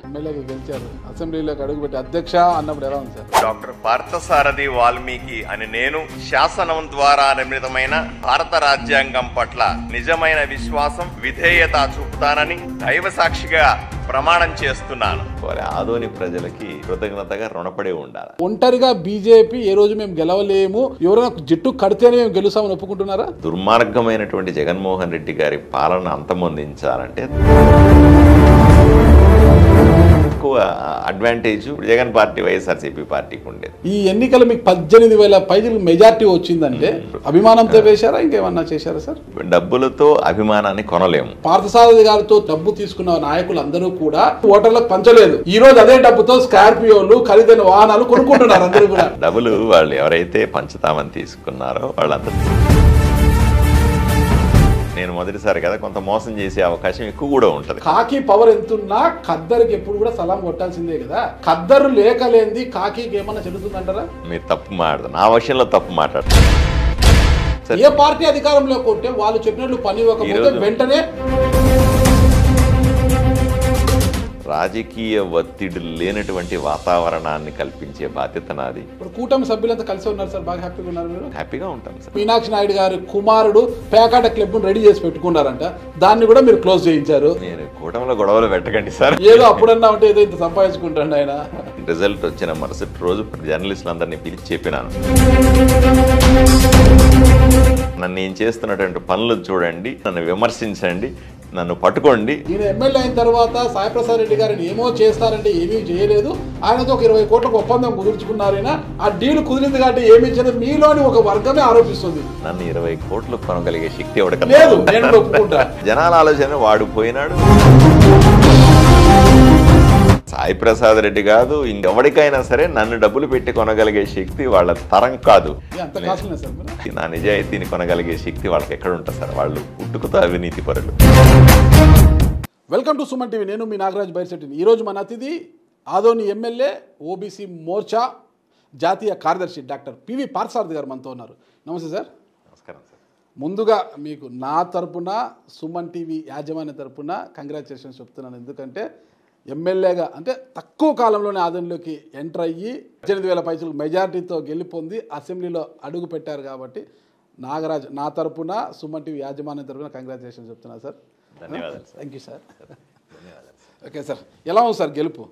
ఎమ్మెల్యేగా గెలిచారు, అసెంబ్లీలోకి అడుగుపెట్టి అధ్యక్ష అన్నప్పుడు ఎలా ఉంది సార్? డాక్టర్ పార్థసారథి వాల్మీకి అని నేను శాసనం ద్వారా నిర్మితమైన భారత రాజ్యాంగం పట్ల నిజమైన విశ్వాసం విధేయత చూపుతానని దైవ సాక్షిగా ప్రమాణం చేస్తున్నాను. ఆదోని ప్రజలకి కృతజ్ఞతగా రుణపడి ఉండాలి. ఒంటరిగా బీజేపీ ఏ రోజు మేము గెలవలేము, ఎవరైనా జట్టు కడితేనే మేము గెలుస్తామని ఒప్పుకుంటున్నారా? దుర్మార్గమైనటువంటి జగన్మోహన్ రెడ్డి గారి పాలన అంతమొందించాలంటే ఎక్కువ అడ్వాంటేజ్ జగన్ పార్టీ వైఎస్ఆర్సీపీ పార్టీకి ఉండేది. ఈ ఎన్నికలు మీకు 18,000 పైజలు మెజార్టీ వచ్చిందంటే అభిమానంతో వేశారా, ఇంకేమన్నా చేశారా సార్? డబ్బులతో అభిమానాన్ని కొనలేము. పార్థసారథి గారితో డబ్బు తీసుకున్న నాయకులు అందరూ కూడా ఓటర్లకు పంచలేదు. ఈ రోజు అదే డబ్బుతో స్కార్పియోలు, ఖరీదైన వాహనాలు కొనుక్కుంటున్నారు అందరూ కూడా. డబ్బులు వాళ్ళు ఎవరైతే పంచుతామని తీసుకున్నారో వాళ్ళందరూ నేను మొదటిసారి కదా కొంత మోసం చేసే అవకాశం ఎక్కువ కూడా ఉంటది. కాకి పవర్ ఎంతున్నా ఖద్దరికి ఎప్పుడు కూడా సలాం కొట్టాల్సిందే కదా. ఖద్దరు లేకలేంది కాకికి ఏమన్నా చెల్లుతుందంటారా? మీరు తప్పు మాట్లాడదు, నా విషయంలో తప్పు మాట్లాడతారు. ఏ పార్టీ అధికారంలో కొట్టే వాళ్ళు చెప్పినట్లు పని ఇవ్వకపోతే వెంటనే రాజకీయ ఒత్తిడి లేనటువంటి వాతావరణాన్ని కల్పించే బాధ్యత నాది. ఇప్పుడు కూటమి సభ్యులంతా కలిసి ఉన్నారు సార్, బాగా హ్యాపీగా ఉన్నారు మీరు? హ్యాపీగా ఉంటాం సార్. మీనాక్షి నాయుడు గారి కుమారుడు పేకాట క్లబ్ రెడీ చేసి పెట్టుకున్నారంట, దాన్ని కూడా మీరు క్లోజ్ చేయించారు. నేను కూటమిలో గొడవలు పెట్టకండి సార్. ఏదో అప్పుడన్నా ఉంటే ఏదో ఇంత సంపాదించుకుంటాడు ఆయన. రిజల్ట్ వచ్చిన మరుసటి రోజు జర్నలిస్టులందరినీ పిలిచి చెప్పినాను, నన్ను నేను చేస్తున్నటువంటి పనులు చూడండి, నన్ను విమర్శించండి, నన్ను పట్టుకోండి. ఈయన ఎమ్మెల్యే అయిన తర్వాత సాయిప్రసాద్ రెడ్డి గారిని ఏమో చేస్తారంటే ఏమీ చేయలేదు, ఆయనతో ఒక 20 కోట్లకు ఒప్పందం కుదుర్చుకున్నారైనా ఆ డీల్ కుదిరింది కాబట్టి ఏమీ చేయలేదు మీలోని ఒక వర్గమే ఆరోపిస్తుంది. నన్ను 20 కోట్లు కొనగలిగే శక్తి ఎవరికి లేదు, నేను ఒప్పుకుంటా. జనాల ఆలోచన వాడు పోయినాడు. సాయి ప్రసాద్ రెడ్డి కాదు, ఇంకెవరికైనా సరే నన్ను డబ్బులు పెట్టి కొనగలిగే శక్తి వాళ్ళ తరం కాదు. నా నిజాయితీని కొనగలిగే శక్తి వాళ్ళకి ఎక్కడ ఉంటుంది సార్? వాళ్ళు పుట్టుకతో అవినీతి పరులు. వెల్కమ్ టు సుమన్ టీవీ, నేను మీ నాగరాజ్ బైర్శెట్టిని. ఈరోజు మన అతిథి ఆదోని ఎమ్మెల్యే, ఓబీసీ మోర్చా జాతీయ కార్యదర్శి డాక్టర్ పివి పార్థసారథి గారు మనతో ఉన్నారు. నమస్తే సార్. నమస్కారం సార్. ముందుగా మీకు నా తరపున, సుమన్ టీవీ యాజమాన్య తరపున కంగ్రాచులేషన్స్ చెప్తున్నాను. ఎందుకంటే ఎమ్మెల్యేగా అంటే తక్కువ కాలంలోనే ఆదోనిలోకి ఎంటర్ అయ్యి 18,000 పైసలు మెజారిటీతో గెలుపొంది అసెంబ్లీలో అడుగు పెట్టారు కాబట్టి నాగరాజ్ నా తరపున, సుమన్ టీవీ యాజమాన్యం తరపున కంగ్రాచులేషన్స్ చెప్తున్నా సార్. ధన్యవాదాలు. Thank you sir. Okay sir, ఎలా ఉంది సార్ గెలుపు?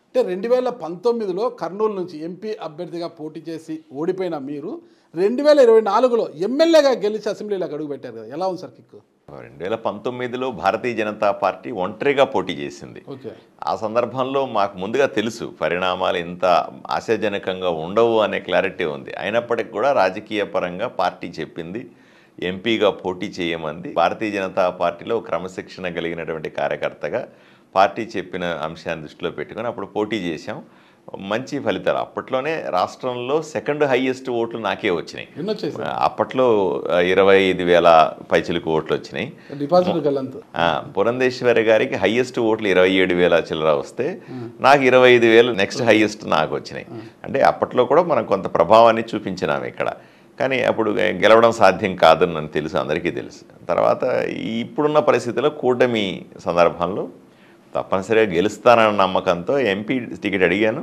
అంటే 2019లో కర్నూలు నుంచి ఎంపీ అభ్యర్థిగా పోటీ చేసి ఓడిపోయిన మీరు 2024లో ఎమ్మెల్యేగా గెలిచి అసెంబ్లీలోకి అడుగు పెట్టారు కదా, ఎలా ఉంది sir kick? 2019లో Bharatiya Janata party ఒంటరిగా పోటీ చేసింది. ఆ సందర్భంలో మాకు ముందుగా తెలుసు పరిణామాలు ఇంత ఆశాజనకంగా ఉండవు అనే క్లారిటీ ఉంది. అయినప్పటికీ కూడా రాజకీయ పరంగా పార్టీ చెప్పింది ఎంపీగా పోటీ చేయమంది. భారతీయ జనతా పార్టీలో క్రమశిక్షణ కలిగినటువంటి కార్యకర్తగా పార్టీ చెప్పిన అంశాన్ని దృష్టిలో పెట్టుకొని అప్పుడు పోటీ చేశాం. మంచి ఫలితాలు. అప్పట్లోనే రాష్ట్రంలో సెకండ్ హైయెస్ట్ ఓట్లు నాకే వచ్చినాయి. అప్పట్లో 25,000 పైచిలకు ఓట్లు వచ్చినాయి. పురంధేశ్వరి గారికి హైయెస్ట్ ఓట్లు 27,000 చిల్లర వస్తే నాకు 25,000 నెక్స్ట్ హైయెస్ట్ నాకు వచ్చినాయి. అంటే అప్పట్లో కూడా మనం కొంత ప్రభావాన్ని చూపించినాము ఇక్కడ. కానీ అప్పుడు గెలవడం సాధ్యం కాదని నాకు తెలుసు, అందరికీ తెలుసు. తర్వాత ఇప్పుడున్న పరిస్థితిలో కూటమి సందర్భంలో తప్పనిసరిగా గెలుస్తానన్న నమ్మకంతో ఎంపీ టికెట్ అడిగాను.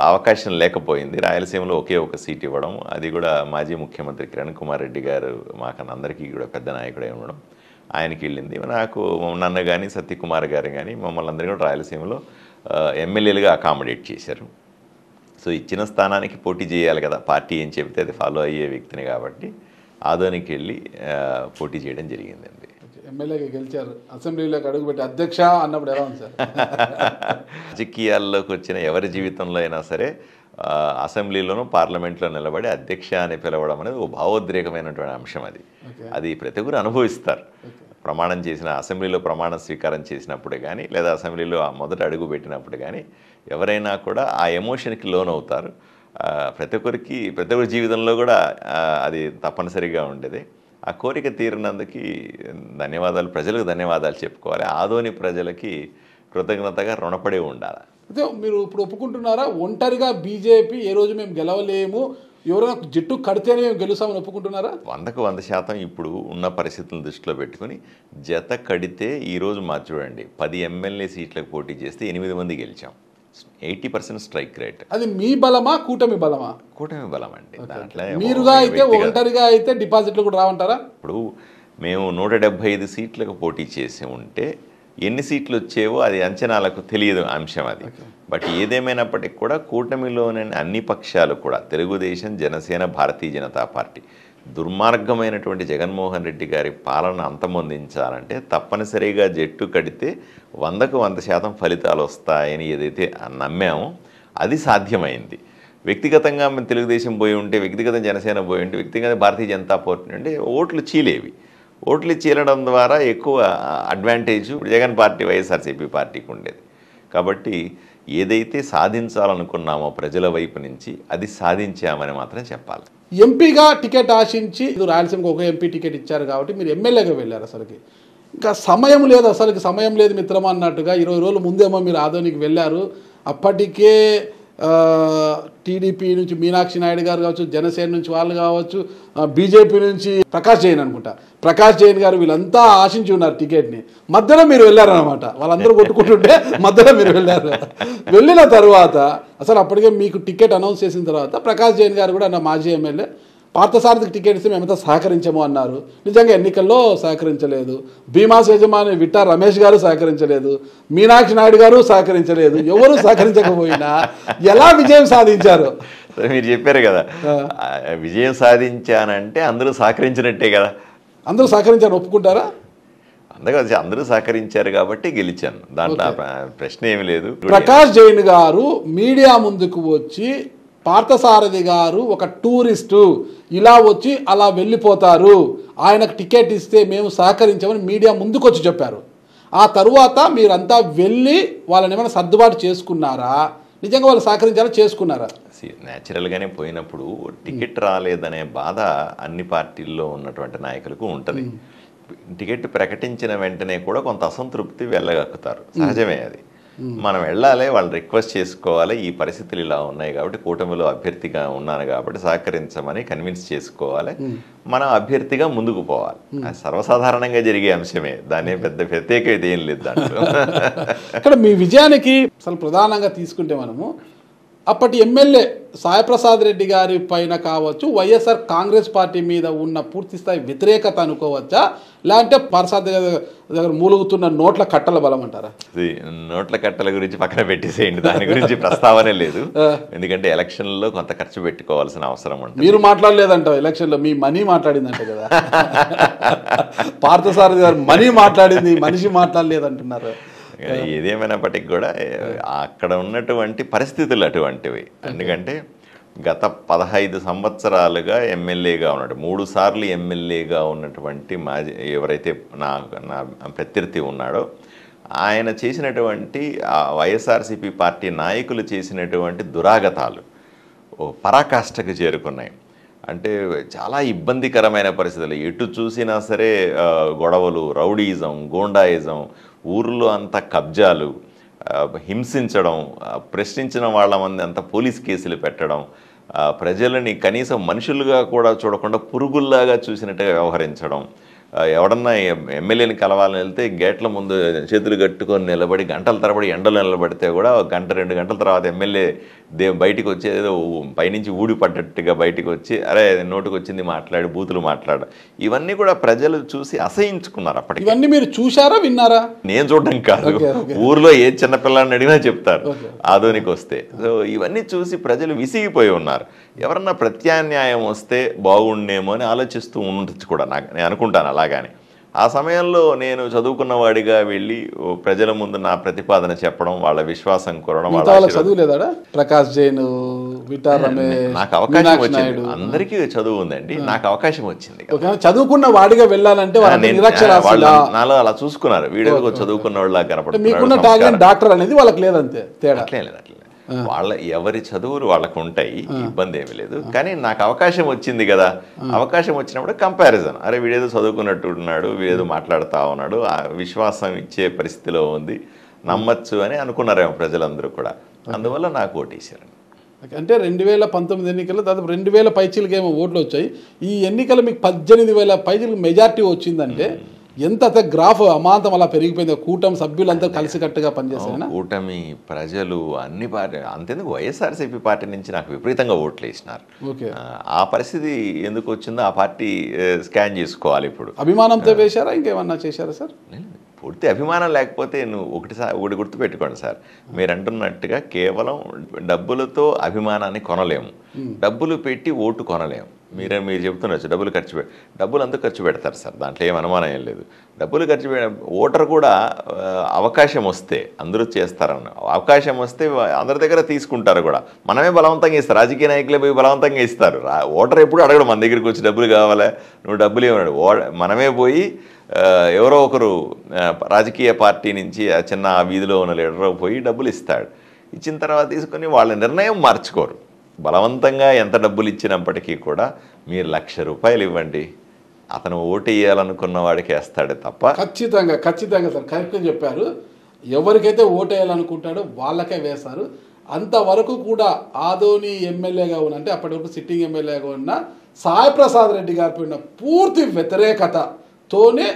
అవకాశం లేకపోయింది. రాయలసీమలో ఒకే ఒక సీట్ ఇవ్వడం, అది కూడా మాజీ ముఖ్యమంత్రి కిరణ్ కుమార్ రెడ్డి గారు మాకన్నా అందరికీ కూడా పెద్ద నాయకుడే ఉండడం, ఆయనకి వెళ్ళింది. నాకు నన్ను కానీ సత్యకుమార్ గారు కానీ మమ్మల్ని అందరికీ కూడా రాయలసీమలో ఎమ్మెల్యేలుగా అకామిడేట్ చేశారు. సో ఇచ్చిన స్థానానికి పోటీ చేయాలి కదా, పార్టీ ఏం చెబితే అది ఫాలో అయ్యే వ్యక్తిని కాబట్టి ఆదోనికి వెళ్ళి పోటీ చేయడం జరిగిందండి. ఎమ్మెల్యేగా గెలిచారు, అసెంబ్లీలోకి అడుగుపెట్టి అధ్యక్ష అన్నప్పుడు ఎలా ఉంది సార్? రాజకీయాల్లోకి వచ్చిన ఎవరి జీవితంలో అయినా సరే అసెంబ్లీలోనూ పార్లమెంట్లో నిలబడి అధ్యక్ష అని పిలవడం అనేది ఒక భావోద్రేకమైనటువంటి అంశం. అది ప్రతి ఒక్కరు అనుభవిస్తారు. ప్రమాణం చేసిన అసెంబ్లీలో ప్రమాణ స్వీకారం చేసినప్పుడు కానీ లేదా అసెంబ్లీలో మొదట అడుగు పెట్టినప్పుడు కానీ ఎవరైనా కూడా ఆ ఎమోషన్కి లోన్ అవుతారు. ప్రతి ఒక్కరి జీవితంలో కూడా అది తప్పనిసరిగా ఉండేది. ఆ కోరిక తీరినందుకు ధన్యవాదాలు, ప్రజలకు ధన్యవాదాలు చెప్పుకోవాలి. ఆదోని ప్రజలకి కృతజ్ఞతగా రుణపడి ఉండాలి. అదే మీరు ఇప్పుడు ఒప్పుకుంటున్నారా, ఒంటరిగా బీజేపీ ఏ రోజు మేము గెలవలేము, ఎవరైనా జట్టు కడితేనే మేము గెలుస్తామని ఒప్పుకుంటున్నారా? 100% ఇప్పుడు ఉన్న పరిస్థితులను దృష్టిలో పెట్టుకుని జత కడితే ఈరోజు మా చూడండి 10 ఎమ్మెల్యే సీట్లకు పోటీ చేస్తే 8 మంది గెలిచాం. 80% స్ట్రైక్ రేట్. అది మీ బలమా కూటమి బలమా? కూటమి బలం అండి. దాంట్లో మీరుగా అయితే ఒంటరిగా అయితే డిపాజిట్లు కూడా రావంటారా? ఇప్పుడు మేము 175 సీట్లకు పోటీ చేసి ఉంటే ఎన్ని సీట్లు వచ్చేవో అది అంచనాలకు తెలియదు అంశం అది. బట్ ఏదేమైనప్పటికీ కూడా కూటమిలోని అన్ని పక్షాలు కూడా తెలుగుదేశం, జనసేన, భారతీయ జనతా పార్టీ దుర్మార్గమైనటువంటి జగన్మోహన్ రెడ్డి గారి పాలన అంతమొందించాలంటే తప్పనిసరిగా జట్టు కడితే 100% ఫలితాలు వస్తాయని ఏదైతే నమ్మామో అది సాధ్యమైంది. వ్యక్తిగతంగా మేము తెలుగుదేశం పోయి ఉంటే, వ్యక్తిగత జనసేన పోయి ఉంటే, వ్యక్తిగత భారతీయ జనతా పార్టీ అంటే ఓట్లు చీలేవి. ఓట్లు చీలడం ద్వారా ఎక్కువ అడ్వాంటేజ్ జగన్ పార్టీ, వైఎస్ఆర్సీపీ పార్టీకి ఉండేది. కాబట్టి ఏదైతే సాధించాలనుకున్నామో ప్రజల వైపు నుంచి అది సాధించామని మాత్రం చెప్పాలి. ఎంపీగా టికెట్ ఆశించి రాయలసీమకు ఒక ఎంపీ టికెట్ ఇచ్చారు కాబట్టి మీరు ఎమ్మెల్యేగా వెళ్ళారు. అసలుకి ఇంకా సమయం లేదు, అసలుకి సమయం లేదు మిత్రమా అన్నట్టుగా 20 రోజుల ముందేమో మీరు ఆదోనికి వెళ్ళారు. అప్పటికే టీడీపీ నుంచి మీనాక్షి నాయుడు గారు కావచ్చు, జనసేన నుంచి వాళ్ళు కావచ్చు, బీజేపీ నుంచి ప్రకాష్ జైన్ అనుకుంటా, ప్రకాష్ జైన్ గారు వీళ్ళంతా ఆశించి ఉన్నారు టికెట్ని. మధ్యలో మీరు వెళ్ళారనమాట. వాళ్ళందరూ కొట్టుకుంటుంటే మధ్యలో మీరు వెళ్ళారు. వెళ్ళిన తర్వాత అసలు అప్పటికే మీకు టికెట్ అనౌన్స్ చేసిన తర్వాత ప్రకాష్ జైన్ గారు కూడా నా మాజీ ఎమ్మెల్యే పార్థసారథికి టికెట్ ఇస్తే మేమంతా సహకరించము అన్నారు. నిజంగా ఎన్నికల్లో సహకరించలేదు. భీమాస్ యజమాని విట్టా రమేష్ గారు సహకరించలేదు, మీనాక్షి నాయుడు గారు సహకరించలేదు. ఎవరు సహకరించకపోయినా ఎలా విజయం సాధించారు? మీరు చెప్పారు కదా, విజయం సాధించానంటే అందరూ సహకరించినట్టే కదా. అందరూ సహకరించారు, ఒప్పుకుంటారా? అందుకే అందరూ సహకరించారు కాబట్టి గెలిచాను. దాంట్లో ప్రశ్న ఏమి లేదు. ప్రకాష్ జైన్ గారు మీడియా ముందుకు వచ్చి పార్థసారథి గారు ఒక టూరిస్టు, ఇలా వచ్చి అలా వెళ్ళిపోతారు, ఆయనకు టికెట్ ఇస్తే మేము సహకరించామని మీడియా ముందుకు వచ్చి చెప్పారు. ఆ తరువాత మీరంతా వెళ్ళి వాళ్ళని ఏమైనా సర్దుబాటు చేసుకున్నారా? నిజంగా వాళ్ళు సహకరించారా, చేసుకున్నారా? న్యాచురల్గానే పోయినప్పుడు టికెట్ రాలేదనే బాధ అన్ని పార్టీల్లో ఉన్నటువంటి నాయకులకు ఉంటుంది. టికెట్ ప్రకటించిన వెంటనే కూడా కొంత అసంతృప్తి వెళ్ళగక్కుతారు, సహజమే అది. మనం వెళ్ళాలి, వాళ్ళు రిక్వెస్ట్ చేసుకోవాలి, ఈ పరిస్థితులు ఇలా ఉన్నాయి కాబట్టి కూటమిలో అభ్యర్థిగా ఉన్నాను కాబట్టి సహకరించమని కన్విన్స్ చేసుకోవాలి, మనం అభ్యర్థిగా ముందుకు పోవాలి. అది సర్వసాధారణంగా జరిగే అంశమే, దాని పెద్ద ప్రత్యేకత ఏం లేదు దాంట్లో. ఇక్కడ మీ విజయానికి అసలు ప్రధానంగా తీసుకుంటే మనము అప్పటి ఎమ్మెల్యే సాయిప్రసాద్ రెడ్డి గారి పైన కావచ్చు, వైఎస్ఆర్ కాంగ్రెస్ పార్టీ మీద ఉన్న పూర్తిస్థాయి వ్యతిరేకత అనుకోవచ్చా, లేదంటే ప్రసాద్ దగ్గర మూలుగుతున్న నోట్ల కట్టల బలం అంటారా? నోట్ల కట్టల గురించి పక్కన పెట్టేసేయండి, దాని గురించి ప్రస్తావనే లేదు. ఎందుకంటే ఎలక్షన్లో కొంత ఖర్చు పెట్టుకోవాల్సిన అవసరం ఉంటుంది. మీరు మాట్లాడలేదంట ఎలక్షన్లో, మీ మనీ మాట్లాడిందంట కదా. పార్థసారథి గారు మనీ మాట్లాడింది, మనిషి మాట్లాడలేదంటున్నారు. ఏదేమైనప్పటికీ కూడా అక్కడ ఉన్నటువంటి పరిస్థితులు అటువంటివి. ఎందుకంటే గత 15 సంవత్సరాలుగా ఎమ్మెల్యేగా ఉన్నాడు, 3 సార్లు ఎమ్మెల్యేగా ఉన్నటువంటి మాజీ ఎవరైతే నా ప్రత్యర్థి ఉన్నాడో ఆయన చేసినటువంటి వైఎస్ఆర్సీపీ పార్టీ నాయకులు చేసినటువంటి దురాగతాలు పరాకాష్ఠకు చేరుకున్నాయి. అంటే చాలా ఇబ్బందికరమైన పరిస్థితులు, ఎటు చూసినా సరే గొడవలు, రౌడీయిజం, గోండాయిజం, ఊర్లో అంతా కబ్జాలు, హింసించడం, ప్రశ్నించిన వాళ్ళ మంది అంతా పోలీస్ కేసులు పెట్టడం, ప్రజలని కనీసం మనుషులుగా కూడా చూడకుండా పురుగుల్లాగా చూసినట్టుగా వ్యవహరించడం, ఎవడన్నా ఎమ్మెల్యేని కలవాలని వెళ్తే గేట్ల ముందు చేతులు కట్టుకొని నిలబడి గంటల తరబడి ఎండలు నిలబడితే కూడా 1-2 గంటల తర్వాత ఎమ్మెల్యే బయటికి వచ్చి ఏదో పైనుంచి ఊడి పడ్డట్టుగా బయటికి వచ్చి అరే నోటుకు వచ్చింది మాట్లాడి బూతులు మాట్లాడడం, ఇవన్నీ కూడా ప్రజలు చూసి అసహించుకున్నారు. అప్పటికి ఇవన్నీ మీరు చూశారా, విన్నారా? నేను చూడడం కాదు, ఊర్లో ఏ చిన్నపిల్లని అడిగినా చెప్తారు ఆదోనికి వస్తే. సో ఇవన్నీ చూసి ప్రజలు విసిగిపోయి ఉన్నారు. ఎవరన్నా ప్రత్యామ్నాయం వస్తే బాగుండేమో అని ఆలోచిస్తూ ఉండొచ్చు కూడా, నేను అనుకుంటాను అలాగానే. ఆ సమయంలో నేను చదువుకున్నవాడిగా వెళ్ళి ప్రజల ముందు నా ప్రతిపాదన చెప్పడం, వాళ్ళ విశ్వాసం కోరడం. చదువులేదా ప్రకాష్ జైన్, విట్టా రమేష్? నాకు అవకాశం వచ్చింది, అందరికీ చదువు ఉందండి, నాకు అవకాశం వచ్చింది. చదువుకున్న వాడిగా వెళ్ళాలంటే నాలో అలా చూసుకున్నారు, వీడియో చదువుకున్న వాళ్ళ కనపడుతుంది. మీకున్న టాలెంట్ డాక్టర్ అనేది వాళ్ళకి లేదంతే, తేడా లేదు. వాళ్ళ ఎవరి చదువులు వాళ్ళకు ఉంటాయి, ఇబ్బంది ఏమీ లేదు. కానీ నాకు అవకాశం వచ్చింది కదా, అవకాశం వచ్చినప్పుడు కంపారిజన్, అరే వీడేదో చదువుకున్నట్టు ఉన్నాడు, వీడేదో మాట్లాడుతూ ఉన్నాడు, ఆ విశ్వాసం ఇచ్చే పరిస్థితిలో ఉంది, నమ్మచ్చు అని అనుకున్నారేమో ప్రజలందరూ కూడా. అందువల్ల నాకు ఓటేశారు. అంటే 2019 ఎన్నికల్లో దాదాపు 2000 పైచీలకి ఏమో ఓట్లు వచ్చాయి. ఈ ఎన్నికలు మీకు 18,000 పైచీలకు మెజార్టీ వచ్చిందంటే ఎంత గ్రాఫ్ అమాంతం అలా పెరిగిపోయింది. కూటమి సభ్యులంతా కలిసికట్టుగా పనిచేశారు. కూటమి ప్రజలు అన్ని పార్టీ అంతేందుకు వైఎస్ఆర్సీపీ పార్టీ నుంచి నాకు విపరీతంగా ఓట్లు వేసినారు. ఆ పరిస్థితి ఎందుకు వచ్చిందో ఆ పార్టీ స్కాన్ చేసుకోవాలి. ఇప్పుడు అభిమానంతో వేశారా ఇంకేమన్నా చేశారా సార్? పూర్తి అభిమానం లేకపోతే నువ్వు ఒకటి గుర్తుపెట్టుకోండి సార్, మీరు అంటున్నట్టుగా కేవలం డబ్బులతో అభిమానాన్ని కొనలేము, డబ్బులు పెట్టి ఓటు కొనలేము. మీరు చెప్తున్నారు డబ్బులు అంతా ఖర్చు పెడతారు సార్, దాంట్లో ఏం అనుమానం ఏం లేదు. డబ్బులు ఖర్చు ఓటర్ కూడా అవకాశం వస్తే అందరూ చేస్తారన్న అవకాశం వస్తే అందరి దగ్గర తీసుకుంటారు కూడా. మనమే బలవంతంగా ఇస్తారు, రాజకీయ నాయకులే పోయి బలవంతంగా ఇస్తారు. ఓటర్ ఎప్పుడు అడగడు మన దగ్గరికి వచ్చి డబ్బులు కావాలా, నువ్వు డబ్బులు ఏమన్నాడు, మనమే పోయి ఎవరో ఒకరు రాజకీయ పార్టీ నుంచి ఆ చిన్న వీధిలో ఉన్న లీడర్ పోయి డబ్బులు ఇస్తాడు. ఇచ్చిన తర్వాత తీసుకొని వాళ్ళ నిర్ణయం మార్చుకోరు. బలవంతంగా ఎంత డబ్బులు ఇచ్చినప్పటికీ కూడా మీరు ₹1,00,000 ఇవ్వండి, అతను ఓటు వేయాలనుకున్న వాడికి వేస్తాడే తప్ప. ఖచ్చితంగా సార్, కరెక్ట్గా చెప్పారు. ఎవరికైతే ఓటు వేయాలనుకుంటాడో వాళ్ళకే వేస్తారు. అంతవరకు కూడా ఆదోని ఎమ్మెల్యేగా ఉన్న, అంటే అప్పటి వరకు సిట్టింగ్ ఎమ్మెల్యేగా ఉన్న సాయి ప్రసాద్ రెడ్డి గారి పైన పూర్తి వ్యతిరేకతతోనే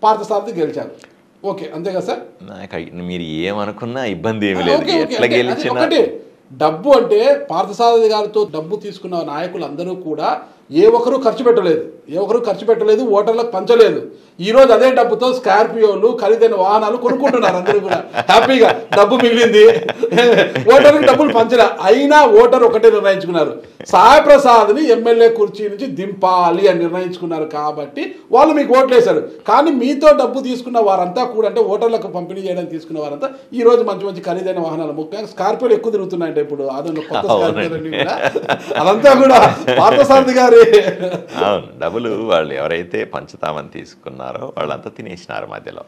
పార్థసారథి గెలిచారు. ఓకే, అంతే కదా సార్? మీరు ఏమనుకున్నా ఇబ్బంది ఏమి లేదు. ఎట్లా గెలిచినా డబ్బు అంటే పార్థసారథి గారితో డబ్బు తీసుకున్న నాయకులు అందరూ కూడా ఏ ఒక్కరూ ఖర్చు పెట్టలేదు, ఓటర్లకు పంచలేదు. ఈ రోజు అదే డబ్బుతో స్కార్పియోలు, ఖరీదైన వాహనాలు కొనుక్కుంటున్నారు. అందరూ కూడా హ్యాపీగా డబ్బు మిగిలింది, ఓటర్లకు డబ్బులు పంచలే. అయినా ఓటర్ ఒకటే నిర్ణయించుకున్నారు, సాయి ప్రసాద్ని ఎమ్మెల్యే కుర్చీ నుంచి దింపాలి అని నిర్ణయించుకున్నారు. కాబట్టి వాళ్ళు మీకు ఓట్లు వేశారు. కానీ మీతో డబ్బు తీసుకున్న వారంతా కూడా, అంటే ఓటర్లకు పంపిణీ చేయడానికి తీసుకున్న వారంతా ఈ రోజు మంచి ఖరీదైన వాహనాలు, ముఖ్యంగా స్కార్పియోలు ఎక్కువ తిరుగుతున్నాయంటే ఇప్పుడు అదొక కొత్త స్కార్పియోలు కూడా, అదంతా కూడా పార్థసారథి గారి అవును. డబ్బులు వాళ్ళు ఎవరైతే పంచుతామని తీసుకున్నారో వాళ్ళంతా తినేసినారు మధ్యలో.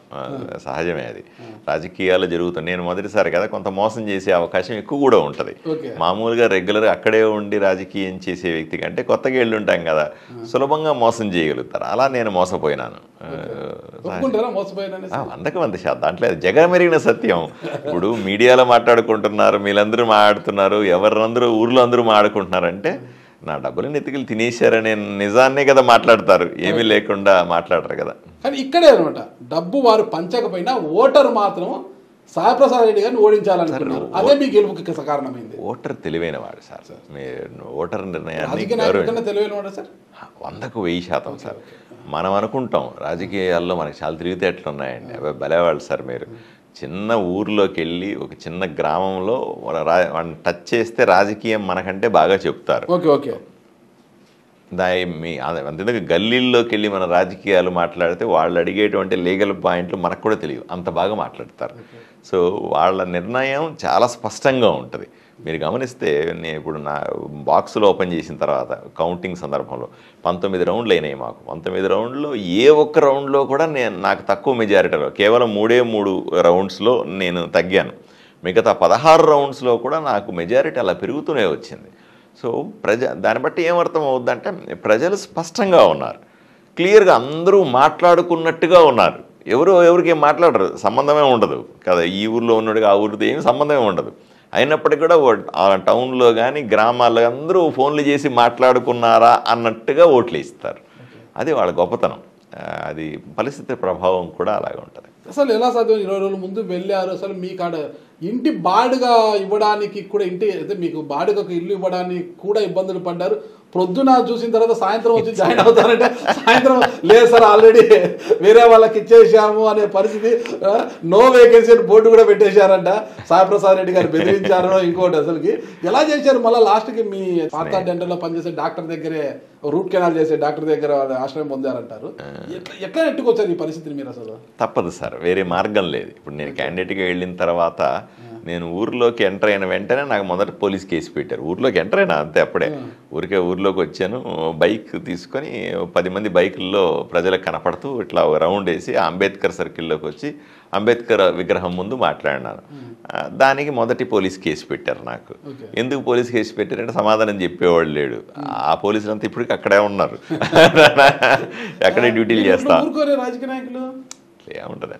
సహజమే, అది రాజకీయాలు జరుగుతుంది. నేను మొదటిసారి కదా, కొంత మోసం చేసే అవకాశం ఎక్కువ కూడా ఉంటుంది. మామూలుగా రెగ్యులర్ అక్కడే ఉండి రాజకీయం చేసే వ్యక్తి కంటే కొత్తగా వెళ్ళుంటాం కదా, సులభంగా మోసం చేయగలుగుతారు. అలా నేను మోసపోయినాను. 100% దాంట్లో జగమెరిగిన సత్యం. ఇప్పుడు మీడియాలో మాట్లాడుకుంటున్నారు, మీరందరూ మాట్లాడుతున్నారు, ఎవరందరూ ఊర్లో అందరూ మాట్లాడుకుంటున్నారంటే నా డబ్బులు నెత్తికి తినేశారనే నిజాన్నే కదా మాట్లాడతారు, ఏమీ లేకుండా మాట్లాడరు కదా. కానీ ఇక్కడే అనమాట, డబ్బు వారు పంచకపోయినా ఓటరు మాత్రం సాయి ప్రసాద్ రెడ్డి గారిని ఓడించాలనుకున్నారు. అదే మీ గెలుపుకి కారణమైంది. ఓటర్ తెలివైన వాడు సార్, ఓటర్ నిర్ణయాన్ని తెలివైన సార్ 100కు 1000% సార్. మనం అనుకుంటాం రాజకీయాల్లో మనకి చాలా తెలివితేటలు ఉన్నాయండి, అవి భలేవాళ్ళు సార్. మీరు చిన్న ఊర్లోకి వెళ్ళి ఒక చిన్న గ్రామంలో టచ్ చేస్తే రాజకీయం మనకంటే బాగా చెప్తారు. అంతేందుకు గల్లీల్లోకి వెళ్ళి మన రాజకీయాలు మాట్లాడితే వాళ్ళు అడిగేటువంటి లీగల్ పాయింట్లు మనకు కూడా తెలియదు, అంత బాగా మాట్లాడతారు. సో వాళ్ళ నిర్ణయం చాలా స్పష్టంగా ఉంటుంది. మీరు గమనిస్తే నేను ఇప్పుడు నా బాక్సులో ఓపెన్ చేసిన తర్వాత కౌంటింగ్ సందర్భంలో 19 రౌండ్లు అయినాయి మాకు. 19 రౌండ్లో ఏ ఒక్క రౌండ్లో కూడా నాకు తక్కువ మెజారిటీలో, కేవలం 3 రౌండ్స్లో నేను తగ్గాను. మిగతా 16 రౌండ్స్లో కూడా నాకు మెజారిటీ అలా పెరుగుతూనే వచ్చింది. సో దాన్ని బట్టి ఏమర్థం అవుద్దంటే ప్రజలు స్పష్టంగా ఉన్నారు, క్లియర్గా అందరూ మాట్లాడుకున్నట్టుగా ఉన్నారు. ఎవరికి ఏం మాట్లాడరు, సంబంధమే ఉండదు కదా. ఈ ఊర్లో ఉన్నట్టుగా ఆ ఊరితో ఏమి సంబంధమే ఉండదు. అయినప్పటికీ కూడా ఆ టౌన్లో కానీ గ్రామాల్లో అందరూ ఫోన్లు చేసి మాట్లాడుకున్నారా అన్నట్టుగా ఓట్లు ఇస్తారు. అది వాళ్ళ గొప్పతనం. అది పరిస్థితి ప్రభావం కూడా అలాగే ఉంటుంది. అసలు ఎలా సాధ్యం? 20 రోజుల ముందు వెళ్ళారు, అసలు మీ కాడ ఇంటి బాడుగా ఇవ్వడానికి కూడా, అంటే మీకు బాడుగకు ఇల్లు ఇవ్వడానికి కూడా ఇబ్బందులు పడ్డారు. ప్రొద్దున చూసిన తర్వాత సాయంత్రం వచ్చి జాయిన్ అవుతారంటే సాయంత్రం లేదు సార్ ఆల్రెడీ వేరే వాళ్ళకి ఇచ్చేసాము అనే పరిస్థితి, నో వేకెన్సీ అని బోర్డు కూడా పెట్టేశారంట. సాయి ప్రసాద్ రెడ్డి గారు బెదిరించారు. ఇంకోటి అసలుకి ఎలా చేశారు? మళ్ళీ లాస్ట్కి మీ పార్థ డెంటల్లో పనిచేసే డాక్టర్ దగ్గరే, రూట్ కెనాల్ చేసే డాక్టర్ దగ్గర ఆశ్రయం పొందారంటారు. ఎట్లా నెట్టుకొచ్చారు ఈ పరిస్థితిని మీరు? అసలు తప్పదు సార్, వేరే మార్గం లేదు. ఇప్పుడు నేను క్యాండిడేట్గా వెళ్ళిన తర్వాత నేను ఊర్లోకి ఎంటర్ అయిన వెంటనే నాకు మొదట పోలీస్ కేసు పెట్టారు. ఊర్లోకి ఎంటర్ అయినా అంతే, అప్పుడే ఊర్లోకి వచ్చాను. బైక్ తీసుకొని 10 మంది బైకుల్లో ప్రజలకు కనపడుతూ ఇట్లా రౌండ్ వేసి అంబేద్కర్ సర్కిల్లోకి వచ్చి అంబేద్కర్ విగ్రహం ముందు మాట్లాడినాను. దానికి మొదటి పోలీస్ కేసు పెట్టారు నాకు. ఎందుకు పోలీస్ కేసు పెట్టారంటే సమాధానం చెప్పేవాళ్ళు లేడు. ఆ పోలీసులంతా ఇప్పటికీ అక్కడే ఉన్నారు, అక్కడే డ్యూటీలు చేస్తా. రాజకీయ నాయకులు ఏముంటుంది,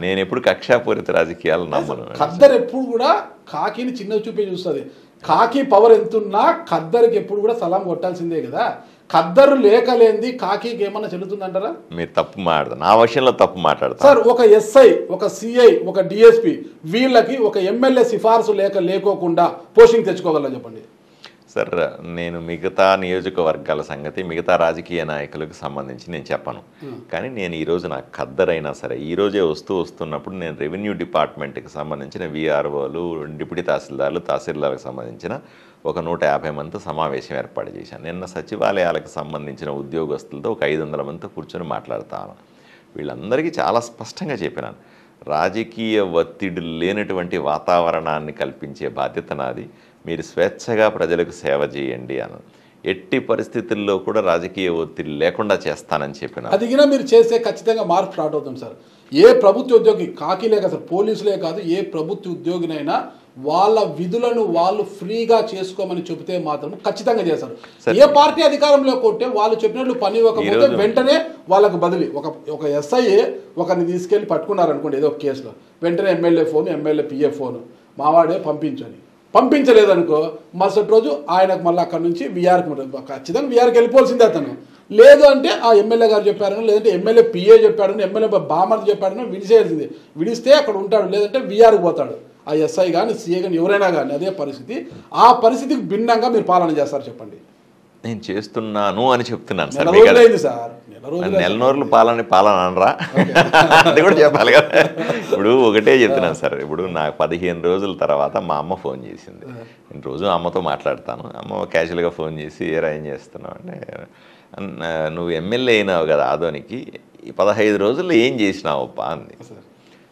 నేను ఎప్పుడు కక్షాపూరిత రాజకీయాలు నమ్మను. ఖద్దరు ఎప్పుడు కూడా కాకిని చిన్న చూపే చూస్తుంది. కాకి పవర్ ఎంతున్నా ఖద్దరికి ఎప్పుడు కూడా సలాం కొట్టాల్సిందే కదా. ఖద్దరు లేకలేంది కాకికి ఏమన్నా చెల్లుతుందంటారా? మీరు తప్పు మాట్లాడదు, నా విషయంలో తప్పు మాట్లాడతారు సార్. ఒక ఎస్ఐ, ఒక సిఐ, ఒక డిఎస్పి వీళ్ళకి ఒక ఎమ్మెల్యే సిఫార్సు లేకోకుండా పోస్టింగ్ తెచ్చుకోగలరా చెప్పండి? సార్, నేను మిగతా నియోజకవర్గాల సంగతి, మిగతా రాజకీయ నాయకులకు సంబంధించి నేను చెప్పను. కానీ నేను ఈరోజు నాకు ఖద్దరైనా సరే ఈరోజే వస్తున్నప్పుడు నేను రెవెన్యూ డిపార్ట్మెంట్కి సంబంధించిన విఆర్ఓలు, డిప్యూటీ తహసీల్దార్లు, తహసీల్దార్లకు సంబంధించిన ఒక 150 మందితో సమావేశం ఏర్పాటు చేశాను. నిన్న సచివాలయాలకు సంబంధించిన ఉద్యోగస్తులతో ఒక 500 మందితో కూర్చొని మాట్లాడుతాను. వీళ్ళందరికీ చాలా స్పష్టంగా చెప్పినాను, రాజకీయ ఒత్తిడి లేనటువంటి వాతావరణాన్ని కల్పించే బాధ్యత నాది. మీరు స్వేచ్ఛగా ప్రజలకు సేవ చేయండి అని. ఎట్టి పరిస్థితుల్లో కూడా రాజకీయ ఒత్తిడి లేకుండా చేస్తానని చెప్పిన అదిగినా మీరు చేస్తే ఖచ్చితంగా మార్పు స్టార్ట్ అవుతుంది సార్. ఏ ప్రభుత్వ ఉద్యోగి, కాకిలే కాదు సార్, పోలీసులే కాదు, ఏ ప్రభుత్వ ఉద్యోగినైనా వాళ్ళ విధులను వాళ్ళు ఫ్రీగా చేసుకోమని చెబితే మాత్రం ఖచ్చితంగా చేస్తారు. ఏ పార్టీ అధికారంలోకి ఉంటే వాళ్ళు చెప్పినట్లు పని ఇవ్వకపోతే వెంటనే వాళ్ళకు బదిలీ. ఒక ఎస్ఐ ఒకరిని తీసుకెళ్లి పట్టుకున్నారనుకోండి ఏదో ఒక కేసులో, వెంటనే MLA phone, MLA PF phone, మావాడే పంపించని. పంపించలేదనుకో మరుసటి రోజు ఆయనకు మళ్ళీ అక్కడ నుంచి విఆర్కి, ఖచ్చితంగా విఆర్కి వెళ్ళిపోవాల్సిందే అతను. లేదు అంటే ఆ ఎమ్మెల్యే గారు చెప్పారని, లేదంటే ఎమ్మెల్యే పిఏ చెప్పాడని, ఎమ్మెల్యే బామర్ది చెప్పాడని విడిచేయాల్సిందే. విడిస్తే అక్కడ ఉంటాడు, లేదంటే విఆర్కి పోతాడు. ఆ ఎస్ఐ కానీ సిఏ కానీ ఎవరైనా కానీ అదే పరిస్థితి. ఆ పరిస్థితికి భిన్నంగా మీరు పాలన చేస్తారు చెప్పండి? నేను చేస్తున్నాను అని చెప్తున్నాను సార్. సార్ నెల రోజులు పాలన అనరా? అది కూడా చెప్పాలి కదా. ఇప్పుడు ఒకటే చెప్తున్నాను సార్. ఇప్పుడు నాకు 15 రోజుల తర్వాత మా అమ్మ ఫోన్ చేసింది. నేను రోజు అమ్మతో మాట్లాడతాను. అమ్మ క్యాజువల్గా ఫోన్ చేసి ఏం చేస్తున్నావు అంటే, నువ్వు ఎమ్మెల్యే అయినావు కదా ఆదోనికి, ఈ 15 రోజుల్లో ఏం చేసినావప్పా అంది.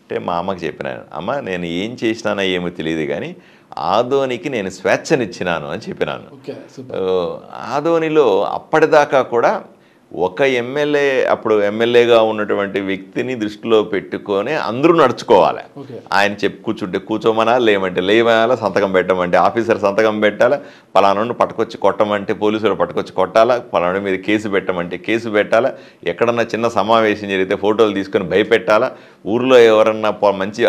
అంటే మా అమ్మకి చెప్పినాను, అమ్మ నేను ఏం చేసినానో ఏమో తెలియదు కానీ ఆదోనికి నేను స్వేచ్ఛనిచ్చినాను అని చెప్పినాను. ఆదోనిలో అప్పటిదాకా కూడా ఒక ఎమ్మెల్యే, అప్పుడు ఎమ్మెల్యేగా ఉన్నటువంటి వ్యక్తిని దృష్టిలో పెట్టుకొని అందరూ నడుచుకోవాలి. ఆయన కూర్చుంటే కూర్చోమనా, లేమంటే లేమనాలా, సంతకం పెట్టమంటే ఆఫీసర్ సంతకం పెట్టాలా, పలానా పట్టుకొచ్చి కొట్టమంటే పోలీసులు పట్టుకొచ్చి కొట్టాలా, పలానా మీద కేసు పెట్టమంటే కేసు పెట్టాలా, ఎక్కడన్నా చిన్న సమావేశం జరిగితే ఫోటోలు తీసుకొని భయపెట్టాలా, ఊర్లో ఎవరన్నా మంచి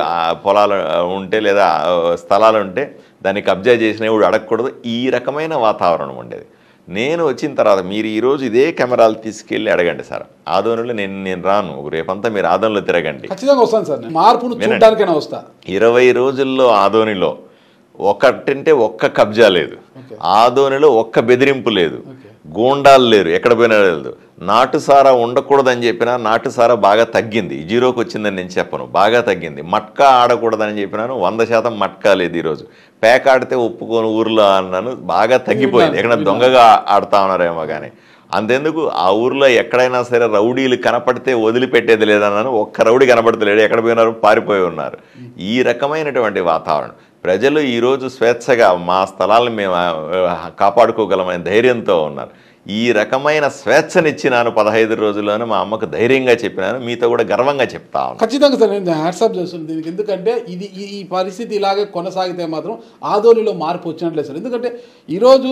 పొలాలు ఉంటే లేదా స్థలాలు ఉంటే దాన్ని కబ్జా చేసిన వాడు అడగకూడదు. ఈ రకమైన వాతావరణం ఉండేది. నేను వచ్చిన తర్వాత మీరు ఈరోజు ఇదే కెమెరాలు తీసుకెళ్ళి అడగండి సార్, ఆదోనిలో నేను రాను, రేపంతా మీరు ఆదోనిలో తిరగండి, ఖచ్చితంగా వస్తాను సార్. మార్పును చూడడానికైనా వస్తా. 20 రోజుల్లో ఆదోనిలో ఒక్కటంటే ఒక్క కబ్జా లేదు, ఆదోనిలో ఒక్క బెదిరింపు లేదు, గూండాలు లేరు, ఎక్కడ పోయినా లేదు. నాటుసారా ఉండకూడదని చెప్పినా నాటుసారా బాగా తగ్గింది, 0కి వచ్చిందని నేను చెప్పను, బాగా తగ్గింది. మట్కా ఆడకూడదని చెప్పినాను, 100% మట్కా లేదు. ఈరోజు పేక ఆడితే ఒప్పుకొని ఊర్లో అన్నాను, బాగా తగ్గిపోయింది. ఎక్కడ దొంగగా ఆడుతా ఉన్నారేమో కానీ. అంతెందుకు ఆ ఊర్లో ఎక్కడైనా సరే రౌడీలు కనపడితే వదిలిపెట్టేది లేదన్నాను, ఒక్క రౌడీ కనపడతలేడు, ఎక్కడ పోయినారు, పారిపోయి ఉన్నారు. ఈ రకమైనటువంటి వాతావరణం. ప్రజలు ఈరోజు స్వేచ్ఛగా మా స్థలాలను మేము కాపాడుకోగలమనే ధైర్యంతో ఉన్నారు. ఈ రకమైన స్వేచ్ఛనిచ్చినాను 15 రోజుల్లోనే. మా అమ్మకు ధైర్యంగా చెప్పినాను, మీతో కూడా గర్వంగా చెప్తా ఉన్నాను. ఖచ్చితంగా సార్, నేను హ్యాట్సాప్ చేస్తున్నాను దీనికి. ఎందుకంటే ఈ పరిస్థితి ఇలాగే కొనసాగితే మాత్రం ఆదోనిలో మార్పు వచ్చినట్లేదు సార్. ఎందుకంటే ఈరోజు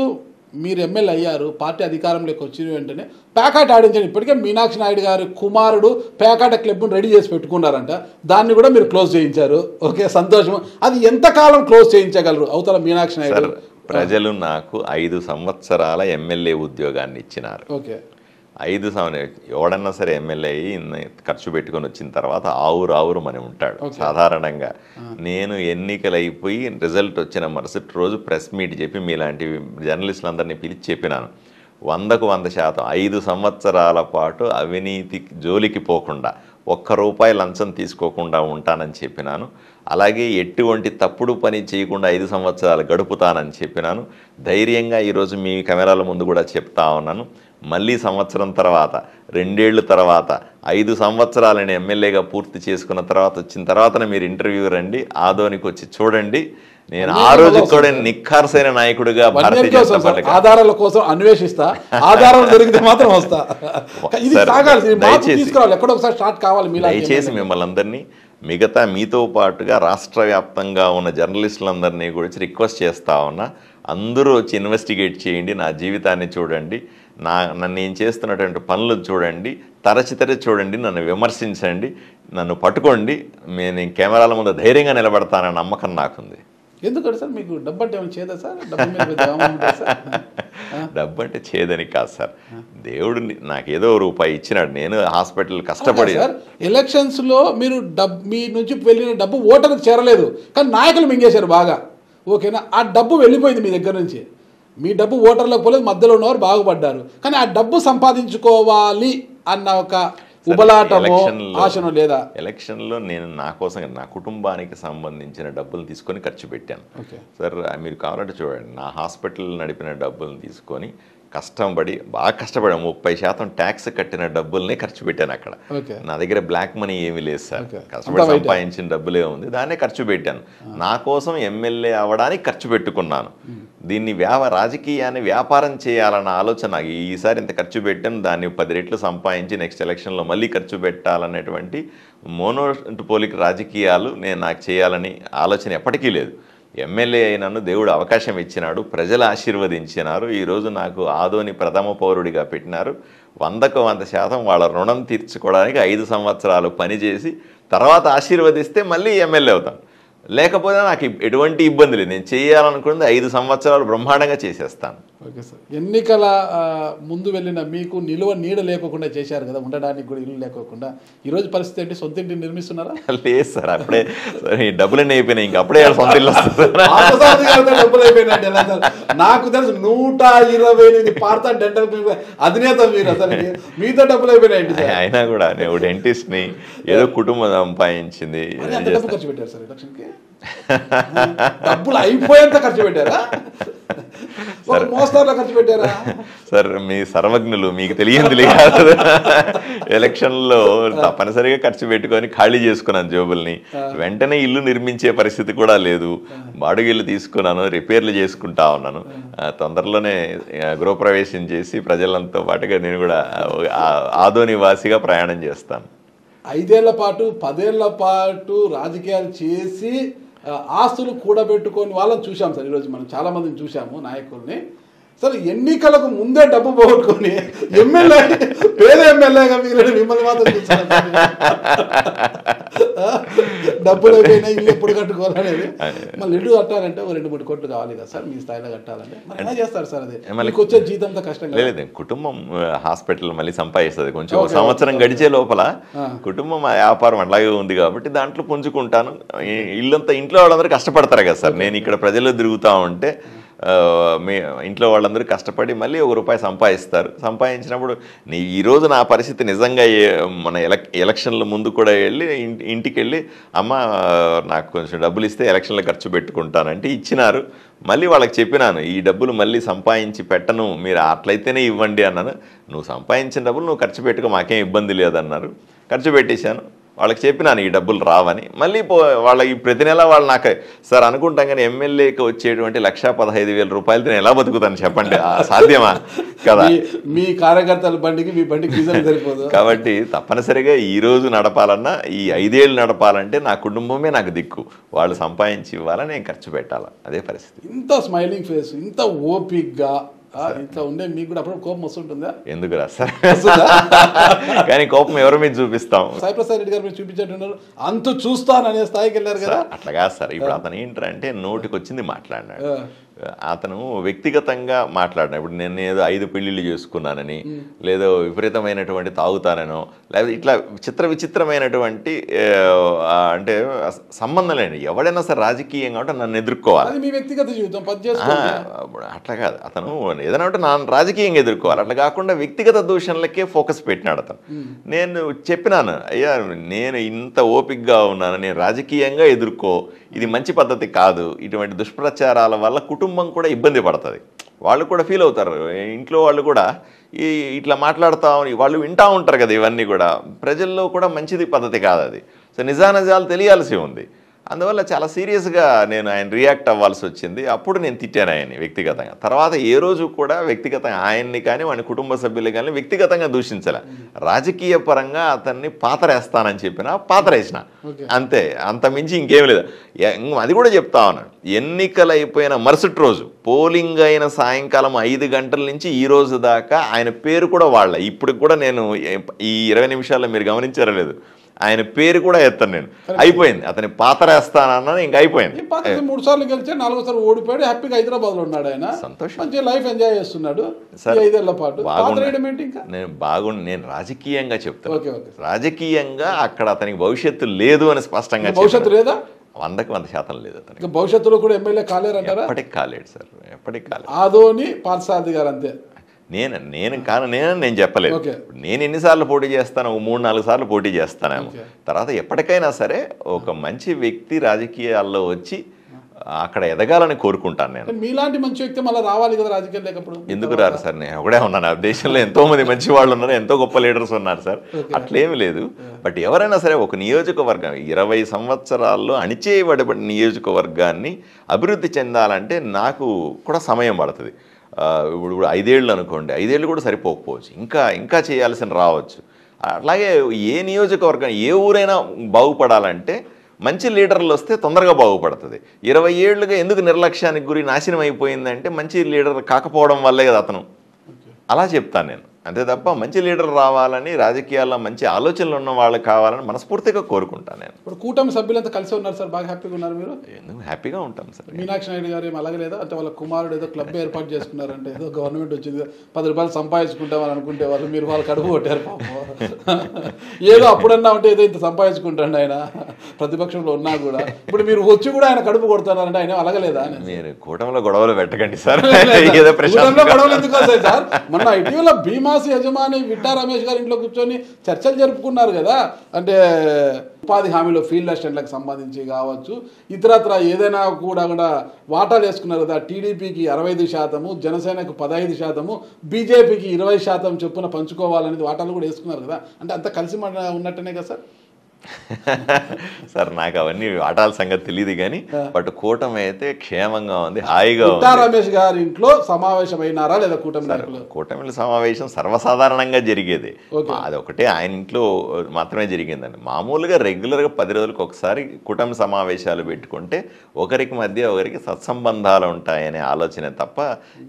మీరు ఎమ్మెల్యే అయ్యారు, పార్టీ అధికారంలోకి వచ్చిన వెంటనే పేకాట ఆడించండి. ఇప్పటికే మీనాక్షి నాయుడు గారి కుమారుడు పేకాట క్లబ్ను రెడీ చేసి పెట్టుకున్నారంట, దాన్ని కూడా మీరు క్లోజ్ చేయించారు. ఓకే, సంతోషం. అది ఎంతకాలం క్లోజ్ చేయించగలరు అవతల మీనాక్షి నాయుడు? ప్రజలు నాకు 5 సంవత్సరాల ఎమ్మెల్యే ఉద్యోగాన్ని ఇచ్చినారు. ఓకే, 5 సంవత్సరాలు ఎవడన్నా సరే ఎమ్మెల్యే అయ్యి ఖర్చు పెట్టుకొని వచ్చిన తర్వాత ఆవురు మని ఉంటాడు సాధారణంగా. నేను ఎన్నికలు అయిపోయి రిజల్ట్ వచ్చిన మరుసటి రోజు ప్రెస్ మీట్ చెప్పి మీలాంటి జర్నలిస్టులందరినీ పిలిచి చెప్పినాను, 100కు 100% 5 సంవత్సరాల పాటు అవినీతి జోలికి పోకుండా, ₹1 లంచం తీసుకోకుండా ఉంటానని చెప్పినాను. అలాగే ఎటువంటి తప్పుడు పని చేయకుండా 5 సంవత్సరాలు గడుపుతానని చెప్పినాను. ధైర్యంగా ఈరోజు మీ కెమెరాల ముందు కూడా చెప్తా ఉన్నాను. మళ్ళీ సంవత్సరం తర్వాత, 2 ఏళ్ళ తర్వాత, 5 సంవత్సరాలు నేను ఎమ్మెల్యేగా పూర్తి చేసుకున్న తర్వాత వచ్చిన తర్వాతనే మీరు ఇంటర్వ్యూ రండి, ఆదోనికి వచ్చి చూడండి. నేను ఆ రోజు కూడా నిఖార్సైన నాయకుడిగా భారతీయ జనతా పార్టీ ఆధారాల కోసం అన్వేషిస్తా, ఆధారాలు దొరికితే మాత్రం వస్తా. ఇది సాగాలి, తీసుకురావాలి, ఎక్కడో ఒకసారి స్టార్ట్ కావాలి. దయచేసి మిమ్మల్ని అందరినీ, మిగతా మీతో పాటుగా రాష్ట్ర వ్యాప్తంగా ఉన్న జర్నలిస్టులందరినీ గురించి రిక్వెస్ట్ చేస్తా ఉన్నా, అందరూ వచ్చి ఇన్వెస్టిగేట్ చేయండి, నా జీవితాన్ని చూడండి, నన్ను నేను చేస్తున్నటువంటి పనులు చూడండి, తరచి చూడండి, నన్ను విమర్శించండి, నన్ను పట్టుకోండి. నేను కెమెరాల ముందు ధైర్యంగా నిలబడతానన్న నమ్మకం నాకుంది. ఎందుకంటే సార్ మీకు డబ్బు అంటే ఏమైనా చేదా సార్? డబ్బు మీద పెద్ద వ్యామోహం ఉందా సార్? డబ్బు అంటే చేదని కాదు సార్, దేవుడు నాకేదో రూపాయి ఇచ్చినాడు, నేను హాస్పిటల్ కష్టపడి. సార్ ఎలక్షన్స్లో మీరు మీ నుంచి వెళ్ళిన డబ్బు ఓటర్కి చేరలేదు, కానీ నాయకులు మింగేశారు బాగా, ఓకేనా? ఆ డబ్బు వెళ్ళిపోయింది మీ దగ్గర నుంచి, మీ డబ్బు ఓటర్లకు పోలేదు, మధ్యలో ఉన్నవారు బాగుపడ్డారు. కానీ ఆ డబ్బు సంపాదించుకోవాలి అన్న ఒక ఉబలాటమో ఆశనో లేదా? ఎలక్షన్లో నేను నా కోసం నా కుటుంబానికి సంబంధించిన డబ్బులు తీసుకొని ఖర్చు పెట్టాను సార్. మీరు కావాలంటే చూడండి, నా హాస్పిటల్ నడిపిన డబ్బులు తీసుకొని కష్టపడి బాగా కష్టపడి 30% ట్యాక్స్ కట్టిన డబ్బుల్ని ఖర్చు పెట్టాను అక్కడ. నా దగ్గర బ్లాక్ మనీ ఏమీ లేదు సార్, కష్టపడి సంపాదించిన డబ్బులే ఉంది, దాన్నే ఖర్చు పెట్టాను. నా కోసం ఎమ్మెల్యే అవ్వడానికి ఖర్చు పెట్టుకున్నాను. దీన్ని రాజకీయాన్ని వ్యాపారం చేయాలన్న ఆలోచన, ఈసారి ఇంత ఖర్చు పెట్టాను, దాన్ని 10 రెట్లు సంపాదించి నెక్స్ట్ ఎలక్షన్లో మళ్ళీ ఖర్చు పెట్టాలనేటువంటి మోనోపోలిక్ రాజకీయాలు నాకు చేయాలని ఆలోచన ఎప్పటికీ లేదు. ఎమ్మెల్యే అయినను దేవుడు అవకాశం ఇచ్చినాడు, ప్రజలు ఆశీర్వదించినారు, ఈరోజు నాకు ఆదోని ప్రథమ పౌరుడిగా పెట్టినారు. 100కు 100% వాళ్ళ రుణం తీర్చుకోవడానికి 5 సంవత్సరాలు పనిచేసి తర్వాత ఆశీర్వదిస్తే మళ్ళీ ఎమ్మెల్యే అవుతాను. లేకపోతే నాకు ఎటువంటి ఇబ్బంది లేదు, నేను చేయాలనుకున్నది 5 సంవత్సరాలు బ్రహ్మాండంగా చేసేస్తాను. ఓకే సార్, ఎన్నికల ముందు వెళ్ళిన మీకు నీడ లేకుండా చేశారు కదా, ఉండడానికి కూడా ఇల్లు లేకోకుండా. ఈరోజు పరిస్థితి ఏంటి? సొంత ఇంటిని నిర్మిస్తున్నారా? లేదు సార్, అప్పుడే డబ్బులన్నీ అయిపోయినాయి, ఇంక అప్పుడే సొంత ఇల్లు వస్తుంది. డబ్బులు అయిపోయినట్టు ఎలా సార్? నాకు తెలుసు 128 పార్త డెంటల్ అధినేత మీరు, అసలు మీతో డబ్బులు అయిపోయినాయి. అయినా కూడా నేను డెంటిస్ట్ని, ఏదో కుటుంబం సంపాదించింది. డబ్బు ఖర్చు పెట్టారు సార్ ఎలక్షన్కి? డబ్బులు అయిపోయేంత ఖర్చు పెట్టారా? మోస్తార్లో ఖర్చు పెట్టారా? సార్ మీ సర్వజ్ఞులు, మీకు తెలియంది కాదు. ఎలక్షన్లో తప్పనిసరిగా ఖర్చు పెట్టుకొని ఖాళీ చేసుకున్నాను జోబుల్ని. వెంటనే ఇల్లు నిర్మించే పరిస్థితి కూడా లేదు, బాడుగ ఇల్లు తీసుకున్నాను, రిపేర్లు చేసుకుంటా ఉన్నాను. తొందరలోనే గృహప్రవేశం చేసి ప్రజలంతో పాటుగా నేను కూడా ఆదోని వాసిగా ప్రయాణం చేస్తాను. 5 ఏళ్ల పాటు 10 ఏళ్ల పాటు రాజకీయాలు చేసి ఆస్తులు కూడబెట్టుకొని వాళ్ళని చూసాం సార్. ఈరోజు మనం చాలా మందిని చూసాము నాయకుల్ని. సార్ ఎన్నికలకు ముందే డబ్బు పోగొట్టుకొని ఎమ్మెల్యే, పేద ఎమ్మెల్యేగా మిగిలిన మిమ్మల్ని మాత్రం చూసాను. డబ్బులు అయిపోయినాయి, ఇల్లు ఎప్పుడు కట్టుకోవాలనేది. మళ్ళీ ఇల్లు కట్టాలంటే 2-3 కోట్లు కావాలి కదా సార్, మీ స్థాయిలో కట్టాలంటే. మరి ఎలా చేస్తారు సార్ అది? మీకు వచ్చే జీతంతో కష్టం లేదు. కుటుంబం హాస్పిటల్ మళ్ళీ సంపాదిస్తుంది, కొంచెం సంవత్సరం గడిచే లోపల కుటుంబం వ్యాపారం అట్లాగే ఉంది కాబట్టి దాంట్లో పుంజుకుంటాను. ఇల్లంతా ఇంట్లో వాళ్ళందరూ కష్టపడతారు కదా సార్, నేను ఇక్కడ ప్రజల్లో తిరుగుతా ఉంటే మీ ఇంట్లో వాళ్ళందరూ కష్టపడి మళ్ళీ ₹1 సంపాదిస్తారు. సంపాదించినప్పుడు ఈరోజు నా పరిస్థితి నిజంగా మన ఎలక్షన్ల ముందు కూడా వెళ్ళి ఇంటికి వెళ్ళి, అమ్మ నాకు కొంచెం డబ్బులు ఇస్తే ఎలక్షన్లో ఖర్చు పెట్టుకుంటానంటే ఇచ్చినారు. మళ్ళీ వాళ్ళకి చెప్పినాను, ఈ డబ్బులు మళ్ళీ సంపాదించి పెట్టను, మీరు అట్లయితేనే ఇవ్వండి అన్నాను. నువ్వు సంపాదించిన డబ్బులు నువ్వు ఖర్చు పెట్టుకో, మాకేం ఇబ్బంది లేదన్నారు. ఖర్చు పెట్టేశాను. వాళ్ళకి చెప్పినాను ఈ డబ్బులు రావని. మళ్ళీ వాళ్ళకి ప్రతి నెల వాళ్ళు నాకు సార్ అనుకుంటాం కానీ ఎమ్మెల్యేకి వచ్చేటువంటి ₹1,15,000 నేను ఎలా బతుకుతాను చెప్పండి, సాధ్యమా కదా? మీ కార్యకర్తల బండికి మీ బండికి సరిపోదు. కాబట్టి తప్పనిసరిగా ఈరోజు నడపాలన్నా, ఈ 5 ఏళ్ళు నడపాలంటే నా కుటుంబమే నాకు దిక్కు, వాళ్ళు సంపాదించి ఇవ్వాలని నేను ఖర్చు పెట్టాలి. అదే పరిస్థితి. ఇంత స్మైలింగ్ ఫేస్, ఇంత ఓపిక్గా ఇట్లా ఉండే మీకు కూడా అప్పుడు కోపం వస్తుంటుందా? ఎందుకు రా సార్, కానీ కోపం ఎవరి మీద చూపిస్తాం? సాయి ప్రసాద్ రెడ్డి గారు మీరు చూపించేట్టున్నారు, అంత చూస్తాను అనే స్థాయికి వెళ్ళారు కదా. అట్లా కాదు సార్, ఇప్పుడు అతను ఏంటంటే నోటికి వచ్చింది మాట్లాడినాడు. అతను వ్యక్తిగతంగా మాట్లాడిన, ఇప్పుడు నేను ఏదో 5 పెళ్లిళ్ళు చేసుకున్నానని, లేదో విపరీతమైనటువంటి తాగుతానో, లేకపోతే ఇట్లా విచిత్రమైనటువంటి అంటే సంబంధం లేని ఎవడైనా సరే రాజకీయంగా అంటే నన్ను ఎదుర్కోవాలి, మీ వ్యక్తిగత జీవితం అట్లా కాదు. అతను ఏదైనా అంటే నా రాజకీయంగా ఎదుర్కోవాలి, అట్లా కాకుండా వ్యక్తిగత దూషణలకే ఫోకస్ పెట్టినాడు అతను. నేను చెప్పినాను, అయ్యా నేను ఇంత ఓపికగా ఉన్నాను, నేను రాజకీయంగా ఎదుర్కో, ఇది మంచి పద్ధతి కాదు, ఇటువంటి దుష్ప్రచారాల వల్ల కుటుంబం కూడా ఇబ్బంది పడుతుంది, వాళ్ళు కూడా ఫీల్ అవుతారు, ఇంట్లో వాళ్ళు కూడా ఇట్లా మాట్లాడుతూ వాళ్ళు వింటూ ఉంటారు కదా, ఇవన్నీ కూడా ప్రజల్లో కూడా మంచిది పద్ధతి కాదు అది. సో నిజానిజాలు తెలియాల్సి ఉంది. అందువల్ల చాలా సీరియస్గా నేను ఆయన రియాక్ట్ అవ్వాల్సి వచ్చింది. అప్పుడు నేను తిట్టాను ఆయన్ని వ్యక్తిగతంగా. తర్వాత ఏ రోజు కూడా వ్యక్తిగతంగా ఆయన్ని కానీ వాడి కుటుంబ సభ్యులు కానీ వ్యక్తిగతంగా దూషించలే. రాజకీయ పరంగా అతన్ని పాతరేస్తానని చెప్పిన పాతరేసిన, అంతే, అంత మించి ఇంకేం లేదు. అది కూడా చెప్తా ఉన్నాను, ఎన్నికలు అయిపోయిన మరుసటి రోజు పోలింగ్ అయిన సాయంకాలం 5 గంటల నుంచి ఈ రోజు దాకా ఆయన పేరు కూడా వాళ్ళ. ఇప్పుడు కూడా నేను ఈ 20 నిమిషాల్లో మీరు గమనించారో లేదు, ఆయన పేరు కూడా ఎత్తాను నేను. అయిపోయింది, అతని పాత్ర వేస్తానన్నా ఇంకా అయిపోయింది. 3 సార్లు గెలిచి 4వ సారి ఓడిపోయాడు, హ్యాపీగా హైదరాబాద్ లో ఉన్నాడు ఆయన, సంతోషం, మంచి లైఫ్ ఎంజాయ్ చేస్తున్నాడు 5 ఏళ్ల పాటు. నేను రాజకీయంగా చెప్తాను, రాజకీయంగా అక్కడ అతనికి భవిష్యత్తు లేదు అని స్పష్టంగా. భవిష్యత్తు లేదా? 100% లేదు అతనికి. భవిష్యత్తులో కూడా ఎమ్మెల్యే కాలేరంటారా? ఎప్పటికి కాలేడు సార్, ఎప్పటికి కాలేదు. ఆదోని పార్థసారథి గారు అంతే. నేను చెప్పలేదు. నేను ఎన్నిసార్లు పోటీ చేస్తాను, 3-4 సార్లు పోటీ చేస్తానేమో. తర్వాత ఎప్పటికైనా సరే ఒక మంచి వ్యక్తి రాజకీయాల్లో వచ్చి అక్కడ ఎదగాలని కోరుకుంటాను నేను. మీలాంటి మంచి వ్యక్తి మళ్ళీ రావాలి కదా రాజకీయాలు. లేకపోతే ఎందుకు రారు సార్? నేను ఒకడే ఉన్నాను, దేశంలో ఎంతో మంది మంచి వాళ్ళు ఉన్నారు, ఎంతో గొప్ప లీడర్స్ ఉన్నారు సార్, అట్లేమి లేదు. బట్ ఎవరైనా సరే ఒక నియోజకవర్గం 20 సంవత్సరాల్లో అణిచేయబడిన నియోజకవర్గాన్ని అభివృద్ధి చెందాలంటే నాకు కూడా సమయం పడుతుంది. ఇప్పుడు 5 ఏళ్ళు అనుకోండి, 5 ఏళ్ళు కూడా సరిపోకపోవచ్చు, ఇంకా చేయాల్సిన రావచ్చు. అట్లాగే ఏ నియోజకవర్గం, ఏ ఊరైనా బాగుపడాలంటే మంచి లీడర్లు వస్తే తొందరగా బాగుపడుతుంది. 20 ఏళ్ళుగా ఎందుకు నిర్లక్ష్యానికి గురి నాశనం అయిపోయిందంటే మంచి లీడర్ కాకపోవడం వల్లే కదా అతను. అలా చెప్తాను నేను, అంతే తప్ప మంచి లీడర్ రావాలని, రాజకీయాల్లో మంచి ఆలోచనలు ఉన్న వాళ్ళు కావాలని మనస్ఫూర్తిగా కోరుకుంటాను నేను. ఇప్పుడు కూటమి సభ్యులంతా కలిసి ఉన్నారు సార్, బాగా హ్యాపీగా ఉన్నారు మీరు? ఎందుకు హ్యాపీగా ఉంటాం సార్. మీనాక్షి నాయుడు గారు ఏం అలాగే లేదా? అంటే వాళ్ళ కుమారుడు ఏదో క్లబ్ ఏర్పాటు చేసుకున్నారంటే, ఏదో గవర్నమెంట్ వచ్చింది 10 రూపాయలు సంపాదించుకుంటామని అనుకుంటే వాళ్ళు, మీరు వాళ్ళు కడుపు కొట్టారు పాపం. ఏదో అప్పుడన్నా ఉంటే ఏదో ఇంత సంపాదించుకుంటాండి ఆయన, ప్రతిపక్షంలో ఉన్నా కూడా. ఇప్పుడు మీరు వచ్చి కూడా ఆయన కడుపు కొడుతున్నారంటే ఆయన అలగలేదా? మీరు కూటమిలో గొడవలు పెట్టకండి సార్. గొడవలు ఎందుకు వస్తాయి సార్? మొన్న ఇటీవల భీమా యజమాని విట్టా రమేష్ గారి ఇంట్లో కూర్చొని చర్చలు జరుపుకున్నారు కదా. అంటే ఉపాధి హామీలో ఫీల్డ్ అసిస్టెంట్లకు సంబంధించి కావచ్చు, ఇతరత్ర ఏదైనా కూడా వాటాలు వేసుకున్నారు కదా. టీడీపీకి 65%, జనసేనకు 15%, బీజేపీకి 20% చొప్పున పంచుకోవాలనేది వాటాలు కూడా వేసుకున్నారు కదా. అంటే అంత కలిసి ఉన్నట్టనే కదా సార్? సార్ నాకు అవన్నీ వాటాల సంగతి తెలియదు కానీ, బట్ కూటమి అయితే క్షేమంగా ఉంది, హాయిగా ఉంది. రమేష్ గారి ఇంట్లో సమావేశం అయినారా లేదా? కూటమిలో సమావేశం సర్వసాధారణంగా జరిగేది, అదొకటే ఆయన ఇంట్లో మాత్రమే జరిగిందండి. మామూలుగా రెగ్యులర్గా 10 రోజులకు ఒకసారి కూటమి సమావేశాలు పెట్టుకుంటే ఒకరికి మధ్య ఒకరికి సత్సంబంధాలు ఉంటాయనే ఆలోచన తప్ప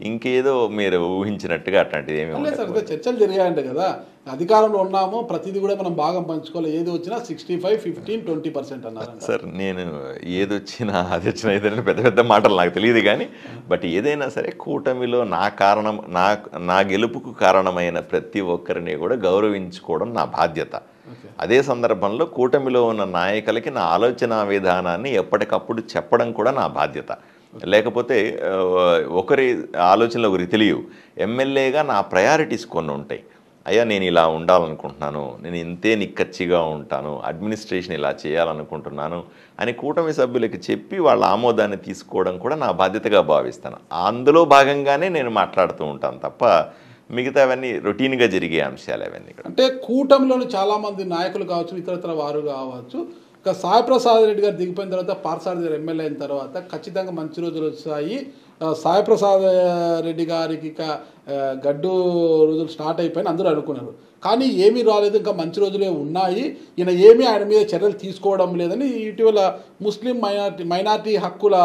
ఇంకేదో మీరు ఊహించినట్టుగా అట్లాంటిది ఏమి ఉండదు. చర్చలు జరిగాయంటే కదా, అధికారంలో ఉన్నాము, ప్రతిదీ కూడా మనం భాగం పంచుకోవాలి, ఏది వచ్చినా 65, 15, 20% అన్నారు సార్. నేను ఏది వచ్చినా అది వచ్చినా ఏదైనా పెద్ద పెద్ద మాటలు నాకు తెలియదు కానీ, బట్ ఏదైనా సరే కూటమిలో నా గెలుపుకు కారణమైన ప్రతి ఒక్కరిని కూడా గౌరవించుకోవడం నా బాధ్యత. అదే సందర్భంలో కూటమిలో ఉన్న నాయకులకి నా ఆలోచన విధానాన్ని ఎప్పటికప్పుడు చెప్పడం కూడా నా బాధ్యత. లేకపోతే ఒకరి ఆలోచనలు ఒకరికి తెలియవు. ఎమ్మెల్యేగా నా ప్రయారిటీస్ కొన్ని ఉంటాయి. అయ్యా నేను ఇలా ఉండాలనుకుంటున్నాను, నేను ఇంతే నిక్కచ్చిగా ఉంటాను, అడ్మినిస్ట్రేషన్ ఇలా చేయాలనుకుంటున్నాను అని కూటమి సభ్యులకి చెప్పి వాళ్ళ ఆమోదాన్ని తీసుకోవడం కూడా నా బాధ్యతగా భావిస్తాను. అందులో భాగంగానే నేను మాట్లాడుతూ ఉంటాను తప్ప మిగతా అవన్నీ రొటీన్గా జరిగే అంశాలు అవన్నీ. అంటే కూటమిలోని చాలామంది నాయకులు కావచ్చు, ఇతరత్ర వారు కావచ్చు, ఇక సాయి ప్రసాద్ రెడ్డి గారు దిగిపోయిన తర్వాత, పార్థసారథి గారు ఎమ్మెల్యే అయిన తర్వాత ఖచ్చితంగా మంచి రోజులు వచ్చాయి. సాయి ప్రసాద్ రెడ్డి గారికి ఇక గడ్డు రోజులు స్టార్ట్ అయిపోయిన అందరూ అనుకున్నారు. కానీ ఏమీ రాలేదు, ఇంకా మంచి రోజులే ఉన్నాయి, ఈయన ఏమీ ఆయన మీద చర్యలు తీసుకోవడం లేదని ఇటీవల ముస్లిం మైనార్టీ హక్కుల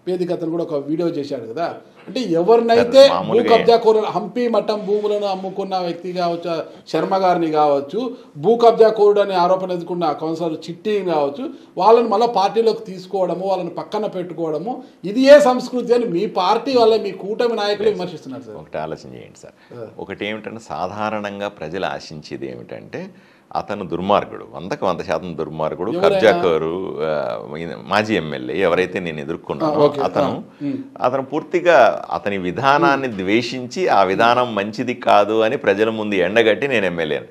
వేదిక అతను కూడా ఒక వీడియో చేశాడు కదా. అంటే ఎవరినైతే భూ కబ్జా కోరు, హంపి మఠం భూములను అమ్ముకున్న వ్యక్తి కావచ్చు, శర్మ గారిని కావచ్చు, భూ కబ్జా కోరుడు అనే ఆరోపణ ఎదుర్కొన్న కౌన్సిలర్ చిట్టిని కావచ్చు, వాళ్ళని మళ్ళీ పార్టీలోకి తీసుకోవడము, వాళ్ళని పక్కన పెట్టుకోవడము, ఇది ఏ సంస్కృతి అని మీ పార్టీ వల్ల మీ కూటమి నాయకులు విమర్శిస్తున్నారు సార్. ఒకటి ఆలోచన చేయండి సార్. ఒకటి ఏమిటంటే సాధారణంగా ప్రజలు ఆశించేది ఏమిటంటే అతను దుర్మార్గుడు, 100% దుర్మార్గుడు, కబ్జాకోరు, మాజీ ఎమ్మెల్యే ఎవరైతే నేను ఎదుర్కొన్నానో అతను పూర్తిగా అతని విధానాన్ని ద్వేషించి ఆ విధానం మంచిది కాదు అని ప్రజల ముందు ఎండగట్టి నేను ఎమ్మెల్యేను.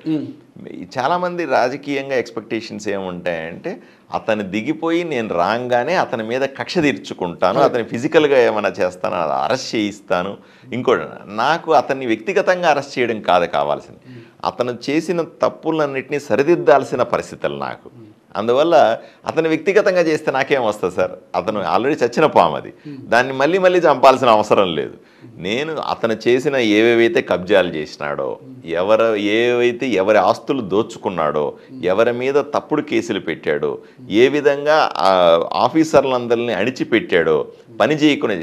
చాలామంది రాజకీయంగా ఎక్స్పెక్టేషన్స్ ఏముంటాయంటే అతను దిగిపోయి నేను రాగానే అతని మీద కక్ష తీర్చుకుంటాను, అతని ఫిజికల్గా ఏమైనా చేస్తాను, అరెస్ట్ చేయిస్తాను. ఇంకోటి, నాకు అతన్ని వ్యక్తిగతంగా అరెస్ట్ చేయడం కాదు కావాల్సింది, అతను చేసిన తప్పులన్నింటినీ సరిదిద్దాల్సిన పరిస్థితులు నాకు. అందువల్ల అతను వ్యక్తిగతంగా చేస్తే నాకేం వస్తుంది సార్? అతను ఆల్రెడీ చచ్చిన పాము, అది దాన్ని మళ్ళీ మళ్ళీ చంపాల్సిన అవసరం లేదు. నేను అతను చేసిన ఏవేవైతే కబ్జాలు చేసినాడో, ఏవైతే ఎవరి ఆస్తులు దోచుకున్నాడో, ఎవరి మీద తప్పుడు కేసులు పెట్టాడో, ఏ విధంగా ఆఫీసర్లందరినీ అణిచిపెట్టాడో, పని చేయకుండా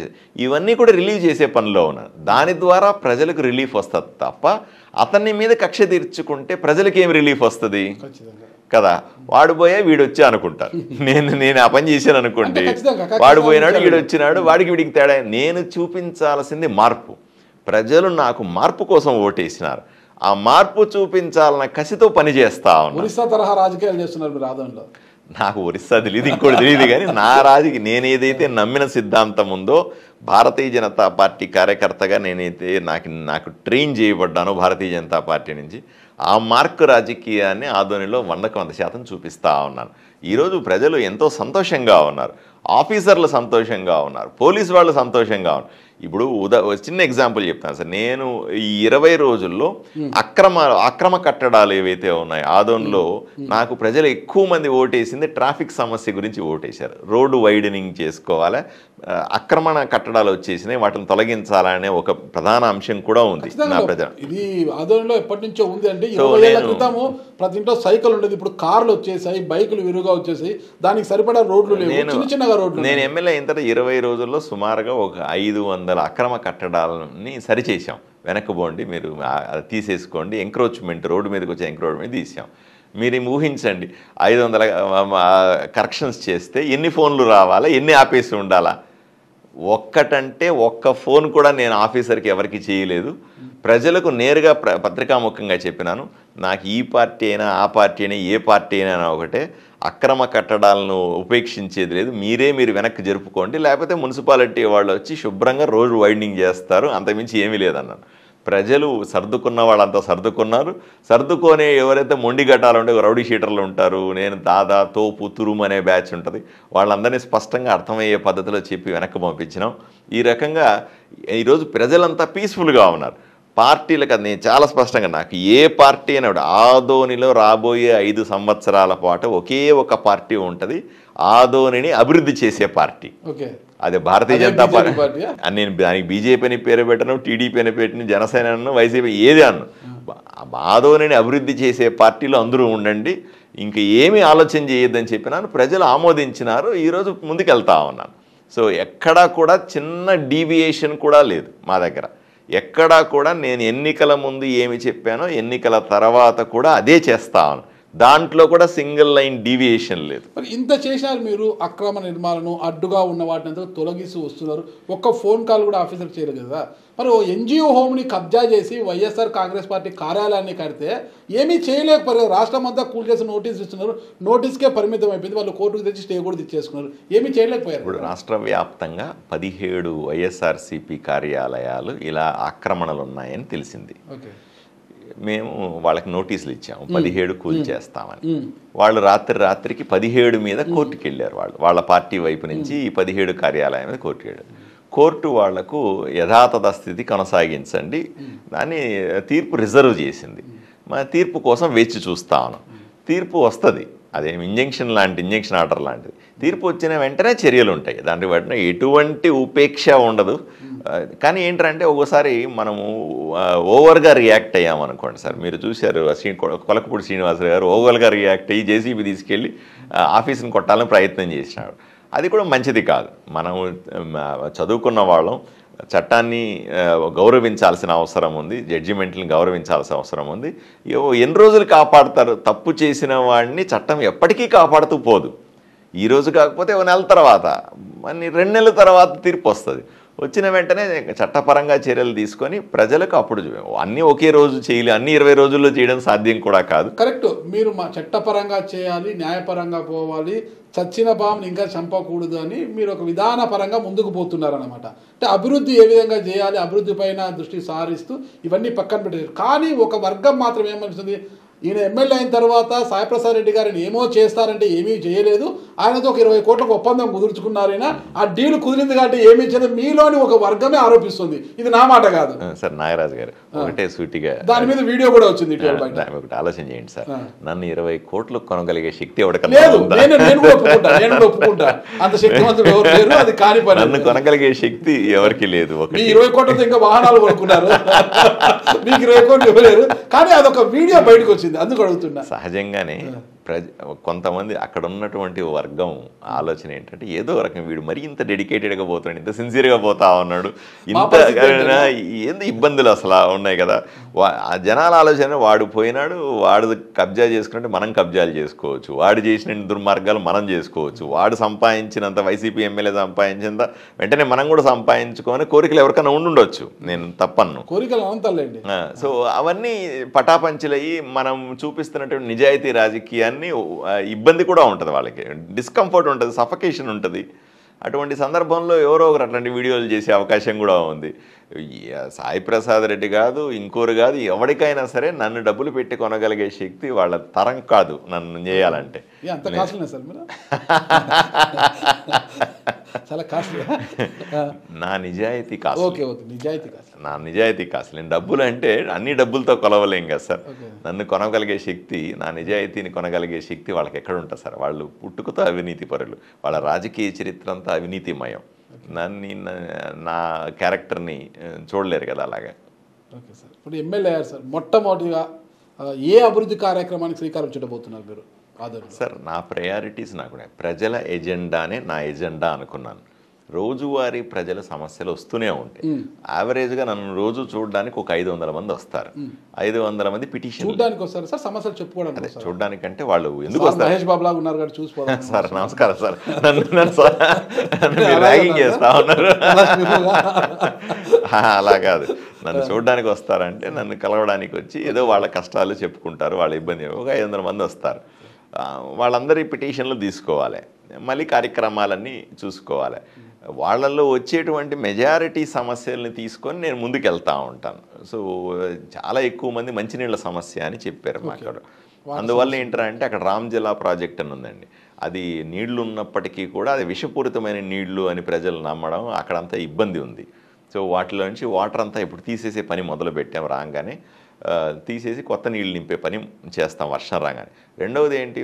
ఇవన్నీ కూడా రిలీవ్ చేసే పనిలో ఉన్నాను. దాని ద్వారా ప్రజలకు రిలీఫ్ వస్తుంది తప్ప అతన్ని మీద కక్ష తీర్చుకుంటే ప్రజలకు ఏం రిలీఫ్ వస్తుంది? కదా, వాడు పోయా వీడు వచ్చా అనుకుంటారు. నేను ఆ పని చేశాను అనుకోండి, వాడు పోయినాడు వీడు వచ్చినాడు, వాడికి వీడికి తేడా. నేను చూపించాల్సింది మార్పు. ప్రజలు నాకు మార్పు కోసం ఓటేసినారు. ఆ మార్పు చూపించాలన్న కసితో పని చేస్తా ఉన్నా. ఒరిస్సా తరహా రాజకీయాలు చేస్తున్నారు మీరు ఆదంలో. నాకు ఒరిస్సా తెలియదు, ఇంకోటి తెలియదు, కానీ నా నేను ఏదైతే నమ్మిన సిద్ధాంతం ఉందో, భారతీయ జనతా పార్టీ కార్యకర్తగా నేనైతే నాకు ట్రైన్ చేయబడ్డానో భారతీయ జనతా పార్టీ నుంచి, ఆ మార్కు రాజకీయాన్ని ఆదోనిలో 100% చూపిస్తూ ఉన్నాను. ఈరోజు ప్రజలు ఎంతో సంతోషంగా ఉన్నారు, ఆఫీసర్లు సంతోషంగా ఉన్నారు, పోలీసు వాళ్ళు సంతోషంగా ఉన్నారు. ఇప్పుడు చిన్న ఎగ్జాంపుల్ చెప్తాను సార్. నేను ఈ 20 రోజుల్లో అక్రమ కట్టడాలు ఏవైతే ఉన్నాయో ఆదోన్లో, నాకు ప్రజలు ఎక్కువ మంది ఓటేసింది ట్రాఫిక్ సమస్య గురించి ఓటేశారు. రోడ్డు వైడనింగ్ చేసుకోవాలి, అక్రమణ కట్టడాలు వచ్చేసినాయి, వాటిని తొలగించాలనే ఒక ప్రధాన అంశం కూడా ఉంది నా ప్రజలు. ఇది ఆదోన్లో ఎప్పటి నుంచో ఉంది అంటే 20 ఏళ్ల క్రితము ప్రతి ఇంట్లో సైకిల్ ఉండేది, ఇప్పుడు కార్లు వచ్చేసాయి, బైకులు విరుగా వచ్చేసాయి, దానికి సరిపడా రోడ్లు లేవు, చిన్న చిన్నగా రోడ్లు. నేను ఎమ్మెల్యే అయిన తర్వాత 20 రోజుల్లో సుమారుగా ఒక 500 అక్రమ కట్టడాలని సరిచేసాం. వెనక్కిపోండి, మీరు అది తీసేసుకోండి, ఎంక్రోచ్మెంట్, రోడ్డు మీదకి వచ్చే ఎంక్రోచ్మెంట్ తీసాం. మీరు ఊహించండి, 500 కరెక్షన్స్ చేస్తే ఎన్ని ఫోన్లు రావాలా, ఎన్ని ఆపేసి ఉండాలా? ఒక్కటంటే ఒక్క ఫోన్ కూడా నేను ఆఫీసర్కి ఎవరికి చేయలేదు. ప్రజలకు నేరుగా పత్రికాముఖంగా చెప్పినాను, నాకు ఈ పార్టీ అయినా ఆ పార్టీ అయినా ఏ పార్టీ అయినా ఒకటే, అక్రమ కట్టడాలను ఉపేక్షించేది లేదు, మీరు వెనక్కి జరుపుకోండి, లేకపోతే మున్సిపాలిటీ వాళ్ళు వచ్చి శుభ్రంగా రోజు వైండింగ్ చేస్తారు, అంతమించి ఏమీ లేదన్నాను. ప్రజలు సర్దుకున్న వాళ్ళంతా సర్దుకున్నారు. సర్దుకొని ఎవరైతే మొండి గట్టాలు ఉంటే రౌడీ షీటర్లు ఉంటారు, నేను దాదా తోపు తురుము అనే బ్యాచ్ ఉంటుంది, వాళ్ళందరినీ స్పష్టంగా అర్థమయ్యే పద్ధతిలో చెప్పి వెనక్కి పంపించినాం. ఈ రకంగా ఈరోజు ప్రజలంతా పీస్ఫుల్గా ఉన్నారు. పార్టీలకు అది నేను చాలా స్పష్టంగా, నాకు ఏ పార్టీ అయినా ఆదోనిలో రాబోయే 5 సంవత్సరాల పాటు ఒకే ఒక పార్టీ ఉంటుంది, ఆదోనిని అభివృద్ధి చేసే పార్టీ. అదే భారతీయ జనతా పార్టీ. నేను దానికి బీజేపీ అని పేరు పెట్టను, టీడీపీ అని పెట్టిన, జనసేన అన్ను, వైసీపీ ఏది అన్ను. ఆదోనిని అభివృద్ధి చేసే పార్టీలో అందరూ ఉండండి, ఇంక ఏమీ ఆలోచన చేయొద్దని చెప్పినాను. ప్రజలు ఆమోదించినారు. ఈరోజు ముందుకెళ్తా ఉన్నాను. సో ఎక్కడా కూడా చిన్న డీవియేషన్ కూడా లేదు మా దగ్గర. ఎక్కడా కూడా నేను ఎన్నికల ముందు ఏమి చెప్పానో ఎన్నికల తర్వాత కూడా అదే చేస్తాను. దాంట్లో కూడా సింగిల్ లైన్ డీవియేషన్ లేదు. మరి ఇంత చేశారు మీరు, అక్రమ నిర్మాణం అడ్డుగా ఉన్న వాటిని తొలగిస్తూ వస్తున్నారు, ఒక్క ఫోన్ కాల్ కూడా ఆఫీసర్ చేయలేదు కదా. మరి ఎన్జిఓ హోమ్ని కబ్జా చేసి వైఎస్ఆర్ కాంగ్రెస్ పార్టీ కార్యాలయాన్ని కడితే ఏమీ చేయలేకపోయారు. రాష్ట్రం అంతా కూల్ చేసి నోటీస్ ఇస్తున్నారు, నోటీస్కే పరిమితం అయిపోయింది, వాళ్ళు కోర్టుకు తెచ్చి స్టే కూడా తెచ్చేసుకున్నారు, ఏమీ చేయలేకపోయారు. ఇప్పుడు రాష్ట్ర వ్యాప్తంగా 17 వైఎస్ఆర్సీపీ కార్యాలయాలు ఇలా ఆక్రమణలు ఉన్నాయని తెలిసింది. మేము వాళ్ళకి నోటీసులు ఇచ్చాము, 17 కూల్ చేస్తామని. వాళ్ళు రాత్రికి 17 మీద కోర్టుకి వెళ్ళారు. వాళ్ళ పార్టీ వైపు నుంచి ఈ 17 కార్యాలయం మీద కోర్టుకి వెళ్ళారు. కోర్టు వాళ్లకు యథాతథ స్థితి కొనసాగించండి దాన్ని తీర్పు రిజర్వ్ చేసింది. మన తీర్పు కోసం వేచి చూస్తాను. తీర్పు వస్తుంది, అదేం ఇంజంక్షన్ ఆర్డర్ లాంటిది. తీర్పు వచ్చిన వెంటనే చర్యలు ఉంటాయి, దాంట్లో వాటిని ఎటువంటి ఉపేక్ష ఉండదు. కానీ ఏంటంటే ఒకసారి మనము ఓవర్గా రియాక్ట్ అయ్యామనుకోండి సార్, మీరు చూశారు కొలకపూడి శ్రీనివాసరావు గారు ఓవర్గా రియాక్ట్ అయ్యి జేసీబీ తీసుకెళ్ళి ఆఫీస్ని కొట్టాలని ప్రయత్నం చేసినాడు. అది కూడా మంచిది కాదు. మనం చదువుకున్న వాళ్ళం, చట్టాన్ని గౌరవించాల్సిన అవసరం ఉంది, జడ్జిమెంట్ని గౌరవించాల్సిన అవసరం ఉంది. ఎన్ని రోజులు కాపాడుతారు? తప్పు చేసిన వాడిని చట్టం ఎప్పటికీ కాపాడుతూ పోదు. ఈరోజు కాకపోతే 1 నెల తర్వాత, 2 నెలల తర్వాత తీర్పు వస్తుంది. వచ్చిన వెంటనే చట్టపరంగా చర్యలు తీసుకొని ప్రజలకు అప్పుడు అన్నీ ఒకే రోజు చేయలేదు, అన్ని 20 రోజుల్లో చేయడం సాధ్యం కూడా కాదు. కరెక్ట్. మీరు మా చట్టపరంగా చేయాలి, న్యాయపరంగా పోవాలి, చచ్చిన పాముని ఇంకా చంపకూడదు అని మీరు ఒక విధానపరంగా ముందుకు పోతున్నారన్నమాట. అంటే అభివృద్ధి ఏ విధంగా చేయాలి, అభివృద్ధి పైన దృష్టి సారిస్తూ ఇవన్నీ పక్కన పెట్టారు. కానీ ఒక వర్గం మాత్రం ఏమనిపిస్తుంది, ఈయన ఎమ్మెల్యే అయిన తర్వాత సాయిప్రసాద్ రెడ్డి గారిని ఏమో చేస్తారంటే ఏమీ చేయలేదు, ఆయనతో ఒక 20 కోట్లకు ఒప్పందం కుదుర్చుకున్నారైనా ఆ డీల్ కుదిరింది కాబట్టి ఏమీ చేయలేదు మీలోని ఒక వర్గమే ఆరోపిస్తుంది. ఇది నా మాట కాదు సార్. నాగరాజు గారు ఒకటే సూటిగా దాని మీద వీడియో కూడా వచ్చింది. ఒకటి ఆలోచన చేయండి సార్, నన్ను 20 కోట్లు కొనగలిగే శక్తి ఎవరికన్నా లేదు. నేను ఒప్పుకుంటా అంత శక్తివంతుడు ఎవరు లేరు, అది కాని పని. నన్ను కొనగలిగే శక్తి ఎవరికి లేదు. మీ 20 కోట్లతో ఇంకా వాహనాలు కొనుక్కున్నారు, మీకు 20 కోట్లు ఇవ్వలేరు. కానీ అదొక వీడియో బయటకు వచ్చింది, అందుకు అడుగుతున్నా. సహజంగానే కొంతమంది అక్కడ ఉన్నటువంటి వర్గం ఆలోచన ఏంటంటే ఏదో రకం వీడు మరీ ఇంత డెడికేటెడ్గా పోతున్నాడు, ఇంత సిన్సియర్గా పోతా ఉన్నాడు, ఇంత ఏంది ఇబ్బందులు అసలు ఉన్నాయి కదా. ఆ జనాల ఆలోచన వాడు పోయినాడు, వాడు కబ్జా చేసుకుంటే మనం కబ్జాలు చేసుకోవచ్చు, వాడు చేసిన దుర్మార్గాలు మనం చేసుకోవచ్చు, వాడు సంపాదించినంత వైసీపీ ఎమ్మెల్యే సంపాదించినంత వెంటనే మనం కూడా సంపాదించుకొని కోరికలు ఎవరికైనా ఉండుండొచ్చు, నేను తప్పను కోరికలు అనంతలేండి. సో అవన్నీ పటాపంచులయ్యి మనం చూపిస్తున్నటువంటి నిజాయితీ రాజకీయాన్ని ఇబ్బంది కూడా ఉంటుంది, వాళ్ళకి డిస్కంఫర్ట్ ఉంటుంది, సఫకేషన్ ఉంటుంది. అటువంటి సందర్భంలో ఎవరో ఒకరు అట్లాంటి వీడియోలు చేసే అవకాశం కూడా ఉంది. సాయి ప్రసాద్ రెడ్డి కాదు, ఇంకోరు కాదు, ఎవరికైనా సరే నన్ను డబ్బులు పెట్టి కొనగలిగే శక్తి వాళ్ళ తరం కాదు నన్ను చేయాలంటే. నా నిజాయితీ కాస్ట్లీ, నా నిజాయితీ కాస్ట్లీ. నేను డబ్బులు అంటే అన్ని డబ్బులతో కొలవలేం కదా సార్. నన్ను కొనగలిగే శక్తి, నా నిజాయితీని కొనగలిగే శక్తి వాళ్ళకి ఎక్కడ ఉంటుంది సార్. వాళ్ళు పుట్టుకతో అవినీతి పరులు, వాళ్ళ రాజకీయ చరిత్ర అంతా అవినీతిమయం. నా క్యారెక్టర్ని చూడలేరు కదా అలాగా. ఓకే సార్, ఇప్పుడు ఎమ్మెల్యే అయ్యారు సార్, మొట్టమొదటిగా ఏ అభివృద్ధి కార్యక్రమానికి శ్రీకారం చుట్టబోతున్నారు మీరు? సార్ నా ప్రయారిటీస్ నాకు ప్రజల ఎజెండానే నా ఎజెండా అనుకున్నాను. రోజువారీ ప్రజల సమస్యలు వస్తూనే ఉంటాయి. యావరేజ్గా నన్ను రోజు చూడడానికి ఒక 500 మంది వస్తారు. 500 మంది పిటిషన్ చూడడానికి వస్తారు సార్, సమస్యలు చెప్పుకోవడానికి. చూడడానికంటే వాళ్ళు ఎందుకు వస్తారు? మహేష్ బాబు లాగా ఉన్నారు కదా, చూసుకోవాలి సార్. నమస్కారం సార్, నన్ను ర్యాగింగ్ చేస్తా ఉన్నారు. అలా కాదు, నన్ను చూడడానికి వస్తారంటే నన్ను కలవడానికి వచ్చి ఏదో వాళ్ళ కష్టాలు చెప్పుకుంటారు, వాళ్ళ ఇబ్బంది. ఒక 500 మంది వస్తారు. వాళ్ళందరి పిటిషన్లు తీసుకోవాలి, మళ్ళీ కార్యక్రమాలన్నీ చూసుకోవాలి. వాళ్ళల్లో వచ్చేటువంటి మెజారిటీ సమస్యల్ని తీసుకొని నేను ముందుకు వెళ్తూ ఉంటాను. సో చాలా ఎక్కువ మంది మంచినీళ్ళ సమస్య అని చెప్పారు మాకు. అందువల్ల ఏంటంటే అక్కడ రామ్ జిల్లా ప్రాజెక్ట్ అని ఉందండి. అది నీళ్లు ఉన్నప్పటికీ కూడా అది విషపూరితమైన నీళ్లు అని ప్రజలు నమ్మడం, అక్కడంతా ఇబ్బంది ఉంది. సో వాటిలో నుంచి వాటర్ అంతా ఇప్పుడు తీసేసే పని మొదలు పెట్టాం. రాగానే తీసేసి కొత్త నీళ్ళు నింపే పని చేస్తాం వర్షం రాగానే. రెండవది ఏంటి,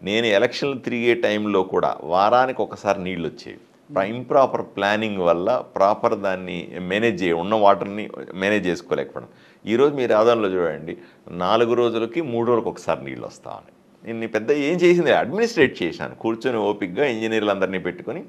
నేను ఎలక్షన్లు తిరిగే టైంలో కూడా వారానికి ఒకసారి నీళ్ళు వచ్చేవి. ఇంప్రాపర్ ప్లానింగ్ వల్ల ప్రాపర్ దాన్ని మేనేజ్ ఉన్న వాటర్ని మేనేజ్ చేసుకోలేకపోవడం. ఈరోజు మీరు ఆదాయంలో చూడండి, 4 రోజులకి 3 రోజులకు ఒకసారి నీళ్ళు వస్తామని. నేను పెద్ద ఏం చేసింది, అడ్మినిస్ట్రేట్ చేశాను. కూర్చొని ఓపిక్గా ఇంజనీర్లు అందరినీ పెట్టుకొని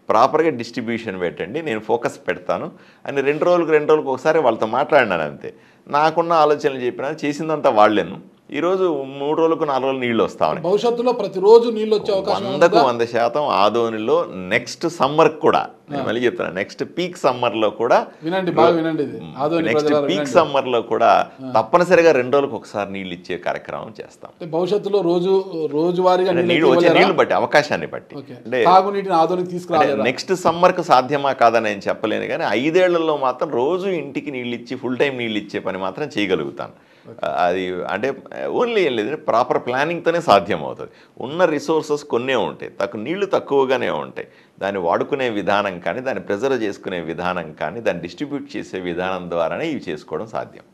ప్రాపర్గా డిస్ట్రిబ్యూషన్ పెట్టండి, నేను ఫోకస్ పెడతాను అని 2 రోజులకు ఒకసారి వాళ్ళతో మాట్లాడినాను అంతే. నాకున్న ఆలోచనలు చెప్పినా చేసిందంతా వాళ్ళేను. ఈరోజు 3 రోజులకు 4 రోజులు నీళ్ళు వస్తామని. భవిష్యత్తులో ప్రతిరోజు నీళ్ళు వచ్చే అవకాశం 100% ఆదోనిలో నెక్స్ట్ సమ్మర్ కూడా, నేను మళ్ళీ చెప్తాను, నెక్స్ట్ పీక్ సమ్మర్లో కూడా, నెక్స్ట్ పీక్ సమ్మర్లో కూడా తప్పనిసరిగా 2 రోజులకు ఒకసారి నీళ్ళు ఇచ్చే కార్యక్రమం చేస్తాం. భవిష్యత్తులో రోజువారీగా నీళ్ళు వచ్చే నీళ్లు బట్టి, అవకాశాన్ని బట్టి. అంటే నెక్స్ట్ సమ్మర్కు సాధ్యమా కాదని నేను చెప్పలేను, కానీ 5 ఏళ్లలో మాత్రం రోజు ఇంటికి నీళ్ళు ఇచ్చి ఫుల్ టైం నీళ్ళు ఇచ్చే పని మాత్రం చేయగలుగుతాను. అది అంటే ఓన్లీ ఏం లేదు, ప్రాపర్ ప్లానింగ్తోనే సాధ్యం అవుతుంది. ఉన్న రిసోర్సెస్ కొన్నే ఉంటాయి, నీళ్లు తక్కువగానే ఉంటాయి. దాన్ని వాడుకునే విధానం కానీ, దాన్ని ప్రిజర్వ్ చేసుకునే విధానం కానీ, దాన్ని డిస్ట్రిబ్యూట్ చేసే విధానం ద్వారానే ఇవి చేసుకోవడం సాధ్యం.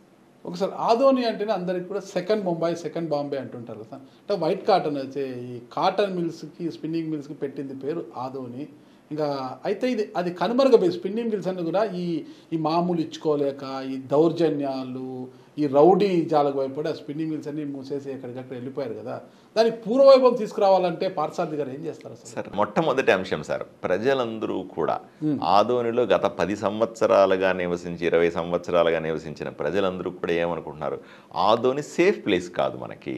ఒకసారి ఆదోని అంటేనే అందరికి కూడా సెకండ్ ముంబై, సెకండ్ బాంబే అంటుంటారు కదా. అంటే వైట్ కాటన్ అయితే ఈ కాటన్ మిల్స్కి, స్పిన్నింగ్ మిల్స్కి పెట్టింది పేరు ఆదోని. ఇంకా అయితే అది కనుమరుగపోయి స్పిన్నింగ్ మిల్స్ అన్ని కూడా ఈ మామూలు ఇచ్చుకోలేక, ఈ దౌర్జన్యాలు, ఈ రౌడీ జాలకు భయపడి ఆ స్పిన్నింగ్ మిల్స్ అన్ని మూసేసి ఎక్కడికక్కడ వెళ్ళిపోయారు కదా. దానికి పూర్వవైభవం తీసుకురావాలంటే పార్థసారథి గారు ఏం చేస్తారు సార్? మొట్టమొదటి అంశం సార్, ప్రజలందరూ కూడా ఆదోనిలో గత 10 సంవత్సరాలుగా నివసించి, 20 సంవత్సరాలుగా నివసించిన ప్రజలందరూ కూడా ఏమనుకుంటున్నారు, ఆదోని సేఫ్ ప్లేస్ కాదు మనకి.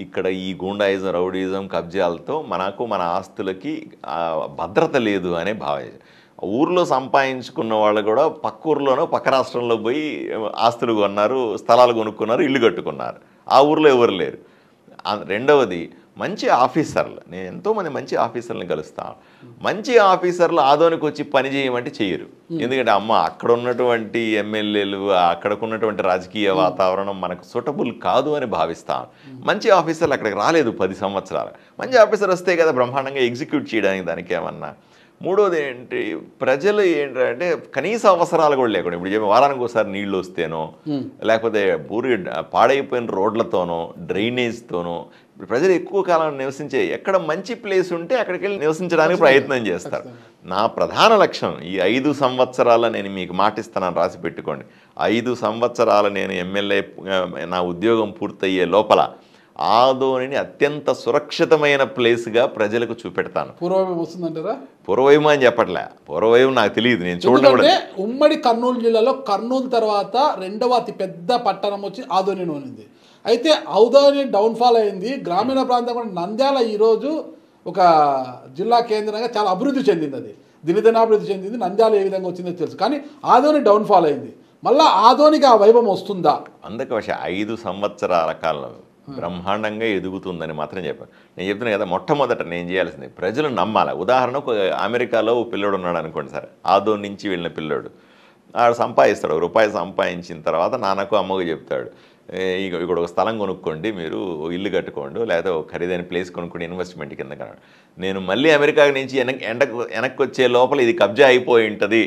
ఇక్కడ ఈ గూండాయిజం, రౌడీజం, కబ్జాలతో మన ఆస్తులకి భద్రత లేదు అనే భావన. ఊర్లో సంపాదించుకున్న వాళ్ళు కూడా పక్క ఊర్లోనో పక్క రాష్ట్రంలో పోయి ఆస్తులు కొన్నారు, స్థలాలు కొనుక్కున్నారు, ఇల్లు కట్టుకున్నారు. ఆ ఊర్లో ఎవరు లేరు. రెండవది మంచి ఆఫీసర్లు, నేను ఎంతోమంది మంచి ఆఫీసర్లను కలుస్తాను. మంచి ఆఫీసర్లు ఆదోనికి వచ్చి పని చేయమంటే చేయరు. ఎందుకంటే అక్కడ ఉన్నటువంటి ఎమ్మెల్యేలు, అక్కడకున్నటువంటి రాజకీయ వాతావరణం మనకు సూటబుల్ కాదు అని భావిస్తాను. మంచి ఆఫీసర్లు అక్కడికి రాలేదు 10 సంవత్సరాలు. మంచి ఆఫీసర్ వస్తే కదా బ్రహ్మాండంగా ఎగ్జిక్యూట్ చేయడానికి దానికి ఏమన్నా. మూడోది ఏంటి, ప్రజలు ఏంటంటే కనీస అవసరాలు కూడా లేకుండా, ఇప్పుడు వారానికి ఒకసారి నీళ్ళు వస్తేనో, లేకపోతే పాడైపోయిన రోడ్లతోనో, డ్రైనేజ్తోనో ప్రజలు ఎక్కువ కాలం నివసించే, ఎక్కడ మంచి ప్లేస్ ఉంటే అక్కడికి వెళ్ళి నివసించడానికి ప్రయత్నం చేస్తారు. నా ప్రధాన లక్ష్యం ఈ 5 సంవత్సరాల, నేను మీకు మాటిస్తున్నాను, రాసి పెట్టుకోండి, 5 సంవత్సరాలు నేను ఎమ్మెల్యే నా ఉద్యోగం పూర్తయ్యే లోపల ఆదోనిని అత్యంత సురక్షితమైన ప్లేస్గా ప్రజలకు చూపెడతాను. పూర్వవైపు వస్తుందంటారా? పూర్వవైపు అని చెప్పట్లే, పూర్వవైపు నాకు తెలియదు, నేను చూడడం కూడా. ఉమ్మడి కర్నూలు జిల్లాలో కర్నూలు తర్వాత రెండవ అతి పెద్ద పట్టణం వచ్చి ఆదోని ఉంది. అయితే ఆదోని డౌన్ఫాల్ అయింది. గ్రామీణ ప్రాంతం కూడా నంద్యాల ఈరోజు ఒక జిల్లా కేంద్రంగా చాలా అభివృద్ధి చెందింది. అది దినదినాభివృద్ధి చెందింది. నంద్యాల ఏ విధంగా వచ్చిందో తెలుసు. కానీ ఆదోని డౌన్ఫాల్ అయింది. మళ్ళీ ఆదోనికి ఆ వైభవం వస్తుందా? అందుకే 5 సంవత్సరాల కాలంలో బ్రహ్మాండంగా ఎదుగుతుందని మాత్రం చెప్పాను. నేను చెప్తున్నా కదా, మొట్టమొదట నేను చేయాల్సింది ప్రజలు నమ్మాలి. ఉదాహరణకు అమెరికాలో పిల్లోడు ఉన్నాడు అనుకోండి సార్, ఆదోని నుంచి వెళ్ళిన పిల్లోడు, ఆడు సంపాదిస్తాడు, రూపాయి సంపాదించిన తర్వాత నాన్నకు అమ్మకు చెప్తాడు, ఇక్కడ ఒక స్థలం కొనుక్కోండి, మీరు ఇల్లు కట్టుకోండి, లేదా ఒక ఖరీదైన ప్లేస్ కొనుక్కోండి ఇన్వెస్ట్మెంట్ కింద కన్నాడు. నేను మళ్ళీ అమెరికా నుంచి వెనక్కి వచ్చే లోపల ఇది కబ్జా అయిపోయి ఉంటుంది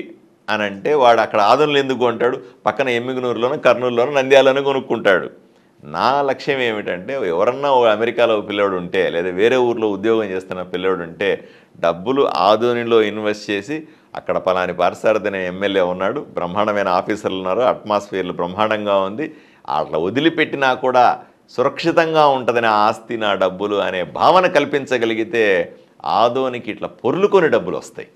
అని అంటే వాడు అక్కడ ఆదోనిలో ఎందుకు కొంటాడు? పక్కన ఎమ్మిగనూరులోనో కర్నూలులోనో నంద్యాలలోనో కొనుక్కుంటాడు. నా లక్ష్యం ఏమిటంటే, ఎవరన్నా అమెరికాలో పిల్లోడు ఉంటే లేదా వేరే ఊర్లో ఉద్యోగం చేస్తున్న పిల్లోడు ఉంటే డబ్బులు ఆదోనిలో ఇన్వెస్ట్ చేసి, అక్కడ పలాని పార్సారథి ఎమ్మెల్యే ఉన్నాడు, బ్రహ్మాండమైన ఆఫీసర్లు ఉన్నారు, అట్మాస్ఫియర్లు బ్రహ్మాండంగా ఉంది, అట్లా వదిలిపెట్టినా కూడా సురక్షితంగా ఉంటుందని ఆస్తి నా డబ్బులు అనే భావన కల్పించగలిగితే ఆదోనికి ఇట్లా పొర్లుకొని డబ్బులు వస్తాయి,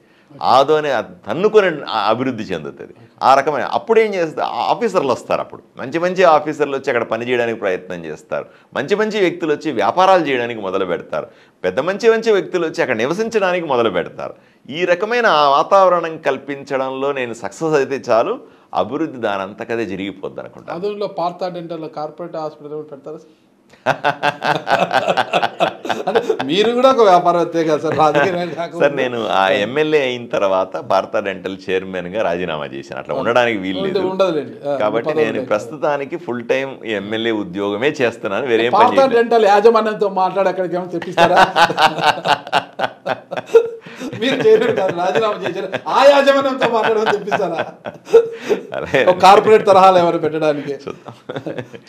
ఆదోని తన్నుకొని అభివృద్ధి చెందుతుంది. ఆ రకమైన అప్పుడు ఏం చేస్తారు, ఆఫీసర్లు వస్తారు, అప్పుడు మంచి మంచి ఆఫీసర్లు వచ్చి అక్కడ పనిచేయడానికి ప్రయత్నం చేస్తారు, మంచి మంచి వ్యక్తులు వచ్చి వ్యాపారాలు చేయడానికి మొదలు పెడతారు, పెద్ద మంచి మంచి వ్యక్తులు వచ్చి అక్కడ నివసించడానికి మొదలు పెడతారు. ఈ రకమైన వాతావరణం కల్పించడంలో నేను సక్సెస్ అయితే చాలు, అభివృద్ధి దానంతకదే జరిగిపోద్ది అనుకుంటా. ఆదోనిలో పార్థ డెంటల్ కార్పొరేట్ హాస్పిటల్ పెడతారా? అంటే మీరు కూడా ఒక వ్యాపారవేత్తే కదా సార్. సార్ నేను ఆ ఎమ్మెల్యే అయిన తర్వాత పార్థ డెంటల్ చైర్మన్గా రాజీనామా చేశాను, అట్లా ఉండడానికి వీలు లేదు. కాబట్టి నేను ప్రస్తుతానికి ఫుల్ టైం ఎమ్మెల్యే ఉద్యోగమే చేస్తున్నాను, వేరే పార్థ డెంటల్ యాజమాన్యంతో మాట్లాడి అక్కడికి ఏమైనా తెప్పిస్తారా? మీరు చేయలేదు కాదు, రాజీనామా చేశారు, ఆ యాజమాన్యంతో మాట్లాడమని తెప్పిస్తారా? కార్పొరేట్ తరహాలు ఏమైనా పెట్టడానికి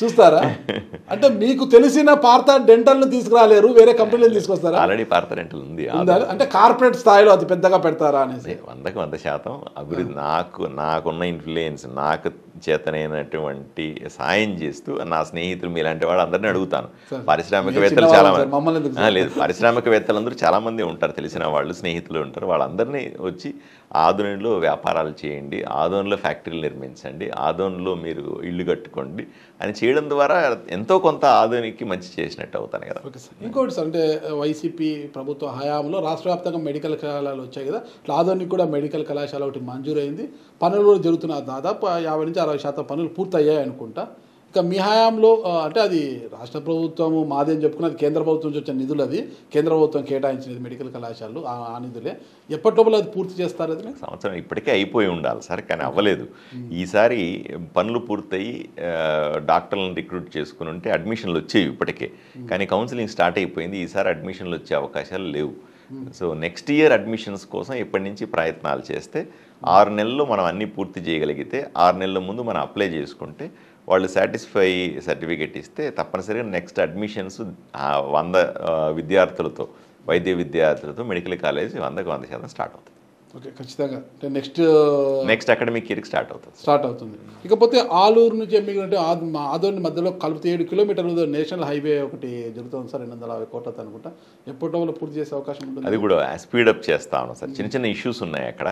చూస్తారా? అంటే మీకు తెలిసిన పార్థ డెంటల్ ను తీసుకురాలేరు, వేరే కంపెనీలు తీసుకొస్తారా? ఆల్రెడీ పార్థ డెంటల్ ఉంది, అంటే కార్పొరేట్ స్థాయిలో అతి పెద్దగా పెడతారా అనేసి. 100% అభివృద్ధి నాకున్న ఇన్ఫ్లుయెన్స్, నాకు చేతనైనటువంటి సాయం చేస్తూ నా స్నేహితులు మీలాంటి వాళ్ళు అందరినీ అడుగుతాను. పారిశ్రామికవేత్తలు చాలా మంది లేదు, పారిశ్రామికవేత్తలందరూ చాలా మంది ఉంటారు, తెలిసిన వాళ్ళు స్నేహితులు ఉంటారు, వాళ్ళందరినీ వచ్చి ఆదోనిలో వ్యాపారాలు చేయండి, ఆదోనిలో ఫ్యాక్టరీలు నిర్మించండి, ఆదోనిలో మీరు ఇల్లు కట్టుకోండి అని చేయడం ద్వారా ఎంతో కొంత ఆదోనికి మంచి చేసినట్టు అవుతాను కదా. ఇంకోటి సార్, అంటే వైసీపీ ప్రభుత్వ హయాంలో రాష్ట్ర వ్యాప్తంగా మెడికల్ కళాశాలలు వచ్చాయి కదా, ఆదోనికి కూడా మెడికల్ కళాశాల ఒకటి మంజూరైంది, పనులు కూడా జరుగుతున్న దాదాపు 50-60% పనులు పూర్తయ్యాయి అనుకుంటా. ఇక మీ హయాంలో అంటే అది రాష్ట్ర ప్రభుత్వము మాది అని చెప్పుకున్నది, కేంద్ర ప్రభుత్వం నుంచి వచ్చిన నిధులు, అది కేంద్ర ప్రభుత్వం కేటాయించినది మెడికల్ కళాశాలలు, ఆ నిధులే ఎప్పటిలోపల అది పూర్తి చేస్తారు? అది సంవత్సరం ఇప్పటికే అయిపోయి ఉండాలి సార్, కానీ అవ్వలేదు. ఈసారి పనులు పూర్తయి డాక్టర్లను రిక్రూట్ చేసుకుని ఉంటే అడ్మిషన్లు వచ్చేవి ఇప్పటికే, కానీ కౌన్సిలింగ్ స్టార్ట్ అయిపోయింది, ఈసారి అడ్మిషన్లు వచ్చే అవకాశాలు లేవు. సో నెక్స్ట్ ఇయర్ అడ్మిషన్స్ కోసం ఇప్పటి నుంచి ప్రయత్నాలు చేస్తే 6 నెలల్లో మనం అన్నీ పూర్తి చేయగలిగితే, 6 నెలల ముందు మనం అప్లై చేసుకుంటే వాళ్ళు సాటిస్ఫై సర్టిఫికేట్ ఇస్తే తప్పనిసరిగా నెక్స్ట్ అడ్మిషన్స్ 100 విద్యార్థులతో, వైద్య విద్యార్థులతో మెడికల్ కాలేజ్ 100% స్టార్ట్ అవుతుంది. ఓకే, ఖచ్చితంగా అంటే నెక్స్ట్ అకాడమిక్ ఇయర్కి స్టార్ట్ అవుతుంది. ఇకపోతే ఆలూరు నుంచి ఎమ్మిగంటే ఆదోని మధ్యలో కలిపితే 7 కిలోమీటర్లు నేషనల్ హైవే ఒకటి జరుగుతుంది సార్, 250 కోట్లతో అనుకుంటా. ఎప్పటిలో పూర్తి చేసే అవకాశం ఉంటుంది? అది కూడా స్పీడప్ చేస్తా ఉన్నాం సార్. చిన్న చిన్న ఇష్యూస్ ఉన్నాయి అక్కడ,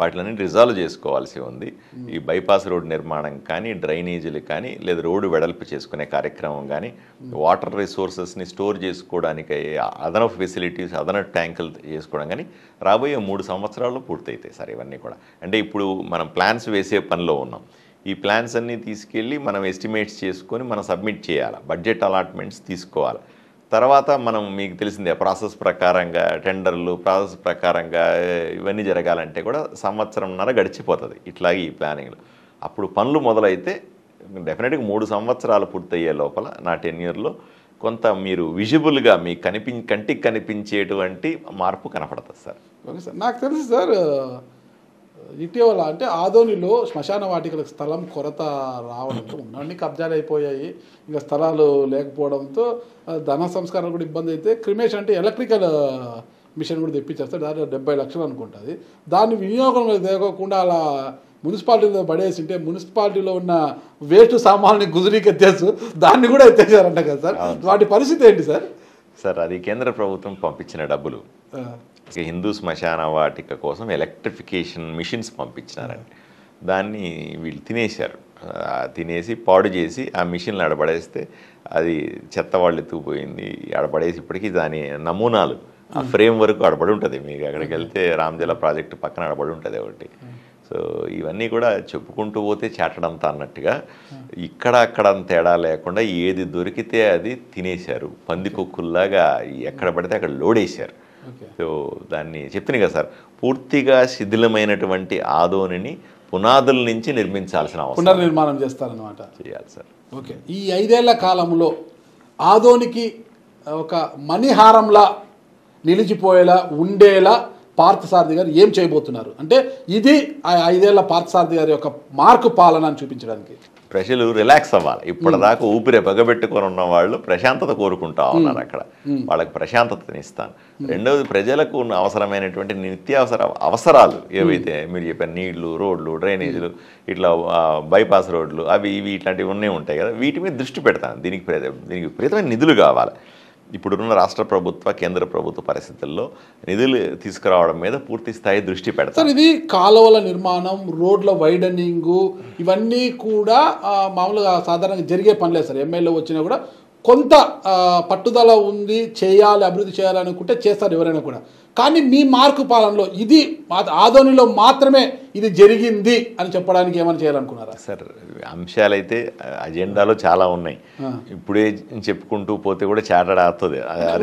వాటిని రిజాల్వ్ చేసుకోవాల్సి ఉంది. ఈ బైపాస్ రోడ్ నిర్మాణం కానీ, డ్రైనేజీలు కానీ, లేదా రోడ్డు వెడల్పు చేసుకునే కార్యక్రమం కానీ, వాటర్ రిసోర్సెస్ని స్టోర్ చేసుకోవడానికి అదనపు ఫెసిలిటీస్, అదనపు ట్యాంకులు చేసుకోవడం కానీ రాబోయే 3 సంవత్సరాల్లో పూర్తయితాయి సార్ ఇవన్నీ కూడా. అంటే ఇప్పుడు మనం ప్లాన్స్ వేసే పనిలో ఉన్నాం. ఈ ప్లాన్స్ అన్నీ తీసుకెళ్ళి మనం ఎస్టిమేట్స్ చేసుకొని మనం సబ్మిట్ చేయాలి, బడ్జెట్ అలాట్మెంట్స్ తీసుకోవాలి. తర్వాత మనం మీకు తెలిసిందే ప్రాసెస్ ప్రకారంగా టెండర్లు, ప్రాసెస్ ప్రకారంగా ఇవన్నీ జరగాలంటే కూడా 1.5 సంవత్సరం గడిచిపోతుంది ఇట్లాగే ఈ ప్లానింగ్లో. అప్పుడు పనులు మొదలైతే డెఫినెట్గా 3 సంవత్సరాలు పూర్తయ్యే లోపల నా టెన్యూర్లో కొంత మీరు విజిబుల్గా మీ కంటికి కనిపించేటువంటి మార్పు కనపడుతుంది సార్. ఓకే సార్, నాకు తెలుసు సార్, ఇటీవల అంటే ఆదోనిలో శ్మశాన వాటికలకు స్థలం కొరత రావడంతో ఉన్నన్ని కబ్జాలు అయిపోయాయి, ఇంకా స్థలాలు లేకపోవడంతో ధన సంస్కారం కూడా ఇబ్బంది అయితే క్రిమేషన్ అంటే ఎలక్ట్రికల్ మిషన్ కూడా తెప్పించేస్తారు, దాంట్లో 70 లక్షలు అనుకుంటుంది. దాన్ని వినియోగం లేకోకుండా అలా మున్సిపాలిటీలో పడేసింటే మున్సిపాలిటీలో ఉన్న వేస్ట్ సామాన్ని గుజరీకి ఎత్తేసు దాన్ని కూడా ఎత్తేసారంట కదా సార్. వాటి పరిస్థితి ఏంటి సార్? సార్ అది కేంద్ర ప్రభుత్వం పంపించిన డబ్బులు. హిందూ శ్మశాన వాటిక కోసం ఎలక్ట్రిఫికేషన్ మిషన్స్ పంపించినారండి. దాన్ని వీళ్ళు తినేశారు. తినేసి పాడు చేసి ఆ మిషన్లు ఆడబడేస్తే అది చెత్త వాళ్ళు ఎత్తుకుపోయింది. ఆడబడేసి ఇప్పటికీ దాని నమూనాలు ఆ ఫ్రేమ్ వర్క్ ఆడబడి ఉంటుంది. మీకు అక్కడికి వెళ్తే రామజల ప్రాజెక్టు పక్కన ఆడబడి ఉంటుంది ఒకటి. సో ఇవన్నీ కూడా చెప్పుకుంటూ పోతే చాటడంతా అన్నట్టుగా ఇక్కడ అక్కడ తేడా లేకుండా ఏది దొరికితే అది తినేశారు. పందికొక్కుల్లాగా ఎక్కడ పడితే అక్కడ లోడేశారు. సో దాన్ని చెప్తున్నాయి కదా సార్, పూర్తిగా శిథిలమైనటువంటి ఆదోనిని పునాదుల నుంచి నిర్మించాల్సిన అవసరం, పునర్నిర్మాణం చేస్తారనమాట, చేయాలి సార్. ఓకే. ఈ 5 ఏళ్ల కాలంలో ఆదోనికి ఒక మణిహారంలా నిలిచిపోయేలా ఉండేలా పార్థసారథి గారు ఏం చేయబోతున్నారు? అంటే ఇది ఆ 5 ఏళ్ల పార్థసారథి గారి యొక్క మార్కు పాలన అని చూపించడానికి. ప్రజలు రిలాక్స్ అవ్వాలి. ఇప్పటిదాకా ఊపిరి పగబెట్టుకొని ఉన్న వాళ్ళు ప్రశాంతత కోరుకుంటా ఉన్నారు. అక్కడ వాళ్ళకి ప్రశాంతతనిస్తాను. రెండవది, ప్రజలకు ఉన్న అవసరమైనటువంటి అవసరాలు ఏవైతే మీరు చెప్పిన నీళ్లు, రోడ్లు, డ్రైనేజీలు, ఇట్లా బైపాస్ రోడ్లు, అవి ఇవి ఇట్లాంటివి ఉంటాయి కదా, వీటి మీద దృష్టి పెడతాను. దీనికి విపరీతమైన నిధులు కావాలి. ఇప్పుడున్న రాష్ట్ర ప్రభుత్వ, కేంద్ర ప్రభుత్వ పరిస్థితుల్లో నిధులు తీసుకురావడం మీద పూర్తి స్థాయి దృష్టి పెడతారు. ఇది కాలువల నిర్మాణం, రోడ్ల వైడనింగ్, ఇవన్నీ కూడా మామూలుగా సాధారణంగా జరిగే పనిలేదు సార్. ఎమ్మెల్యే వచ్చినా కూడా కొంత పట్టుదల ఉంది, చేయాలి, అభివృద్ధి చేయాలనుకుంటే చేస్తారు ఎవరైనా కూడా. కానీ మీ మార్కు పాలనలో ఇది ఆదోనిలో మాత్రమే ఇది జరిగింది అని చెప్పడానికి ఏమైనా చేయాలనుకున్నారా సార్? అంశాలైతే అజెండాలో చాలా ఉన్నాయి. ఇప్పుడే చెప్పుకుంటూ పోతే కూడా చాటడాస్తుంది.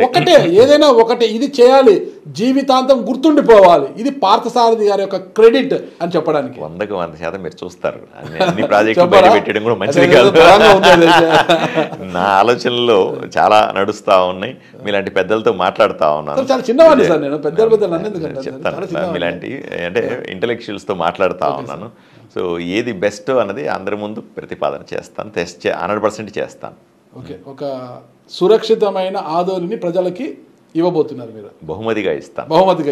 ఒకటే, ఏదైనా ఒకటే, ఇది చేయాలి, జీవితాంతం గుర్తుండిపోవాలి, ఇది పార్థసారథి గారి యొక్క క్రెడిట్ అని చెప్పడానికి 100% మీరు చూస్తారు. అన్ని ప్రాజెక్టులు బయట పెట్టడం కూడా మంచిది కాదు. నా ఆలోచనలో చాలా నడుస్తూ ఉన్నాయి. మీలాంటి పెద్దలతో మాట్లాడుతూ ఉన్నాను. చాలా చిన్నవాడిని సార్ నేను, చెప్తాను. మీలాంటి అంటే ఇంటెలెక్చువల్స్తో మాట్లాడుతూ ఉన్నాను. సో ఏది బెస్ట్ అన్నది అందరి ముందు ప్రతిపాదన చేస్తాను, 100% చేస్తాను. ఓకే, ఒక సురక్షితమైన ఆదోనిని ప్రజలకి ఇవ్వబోతున్నారు మీరు? బహుమతిగా ఇస్తాను. బహుమతిగా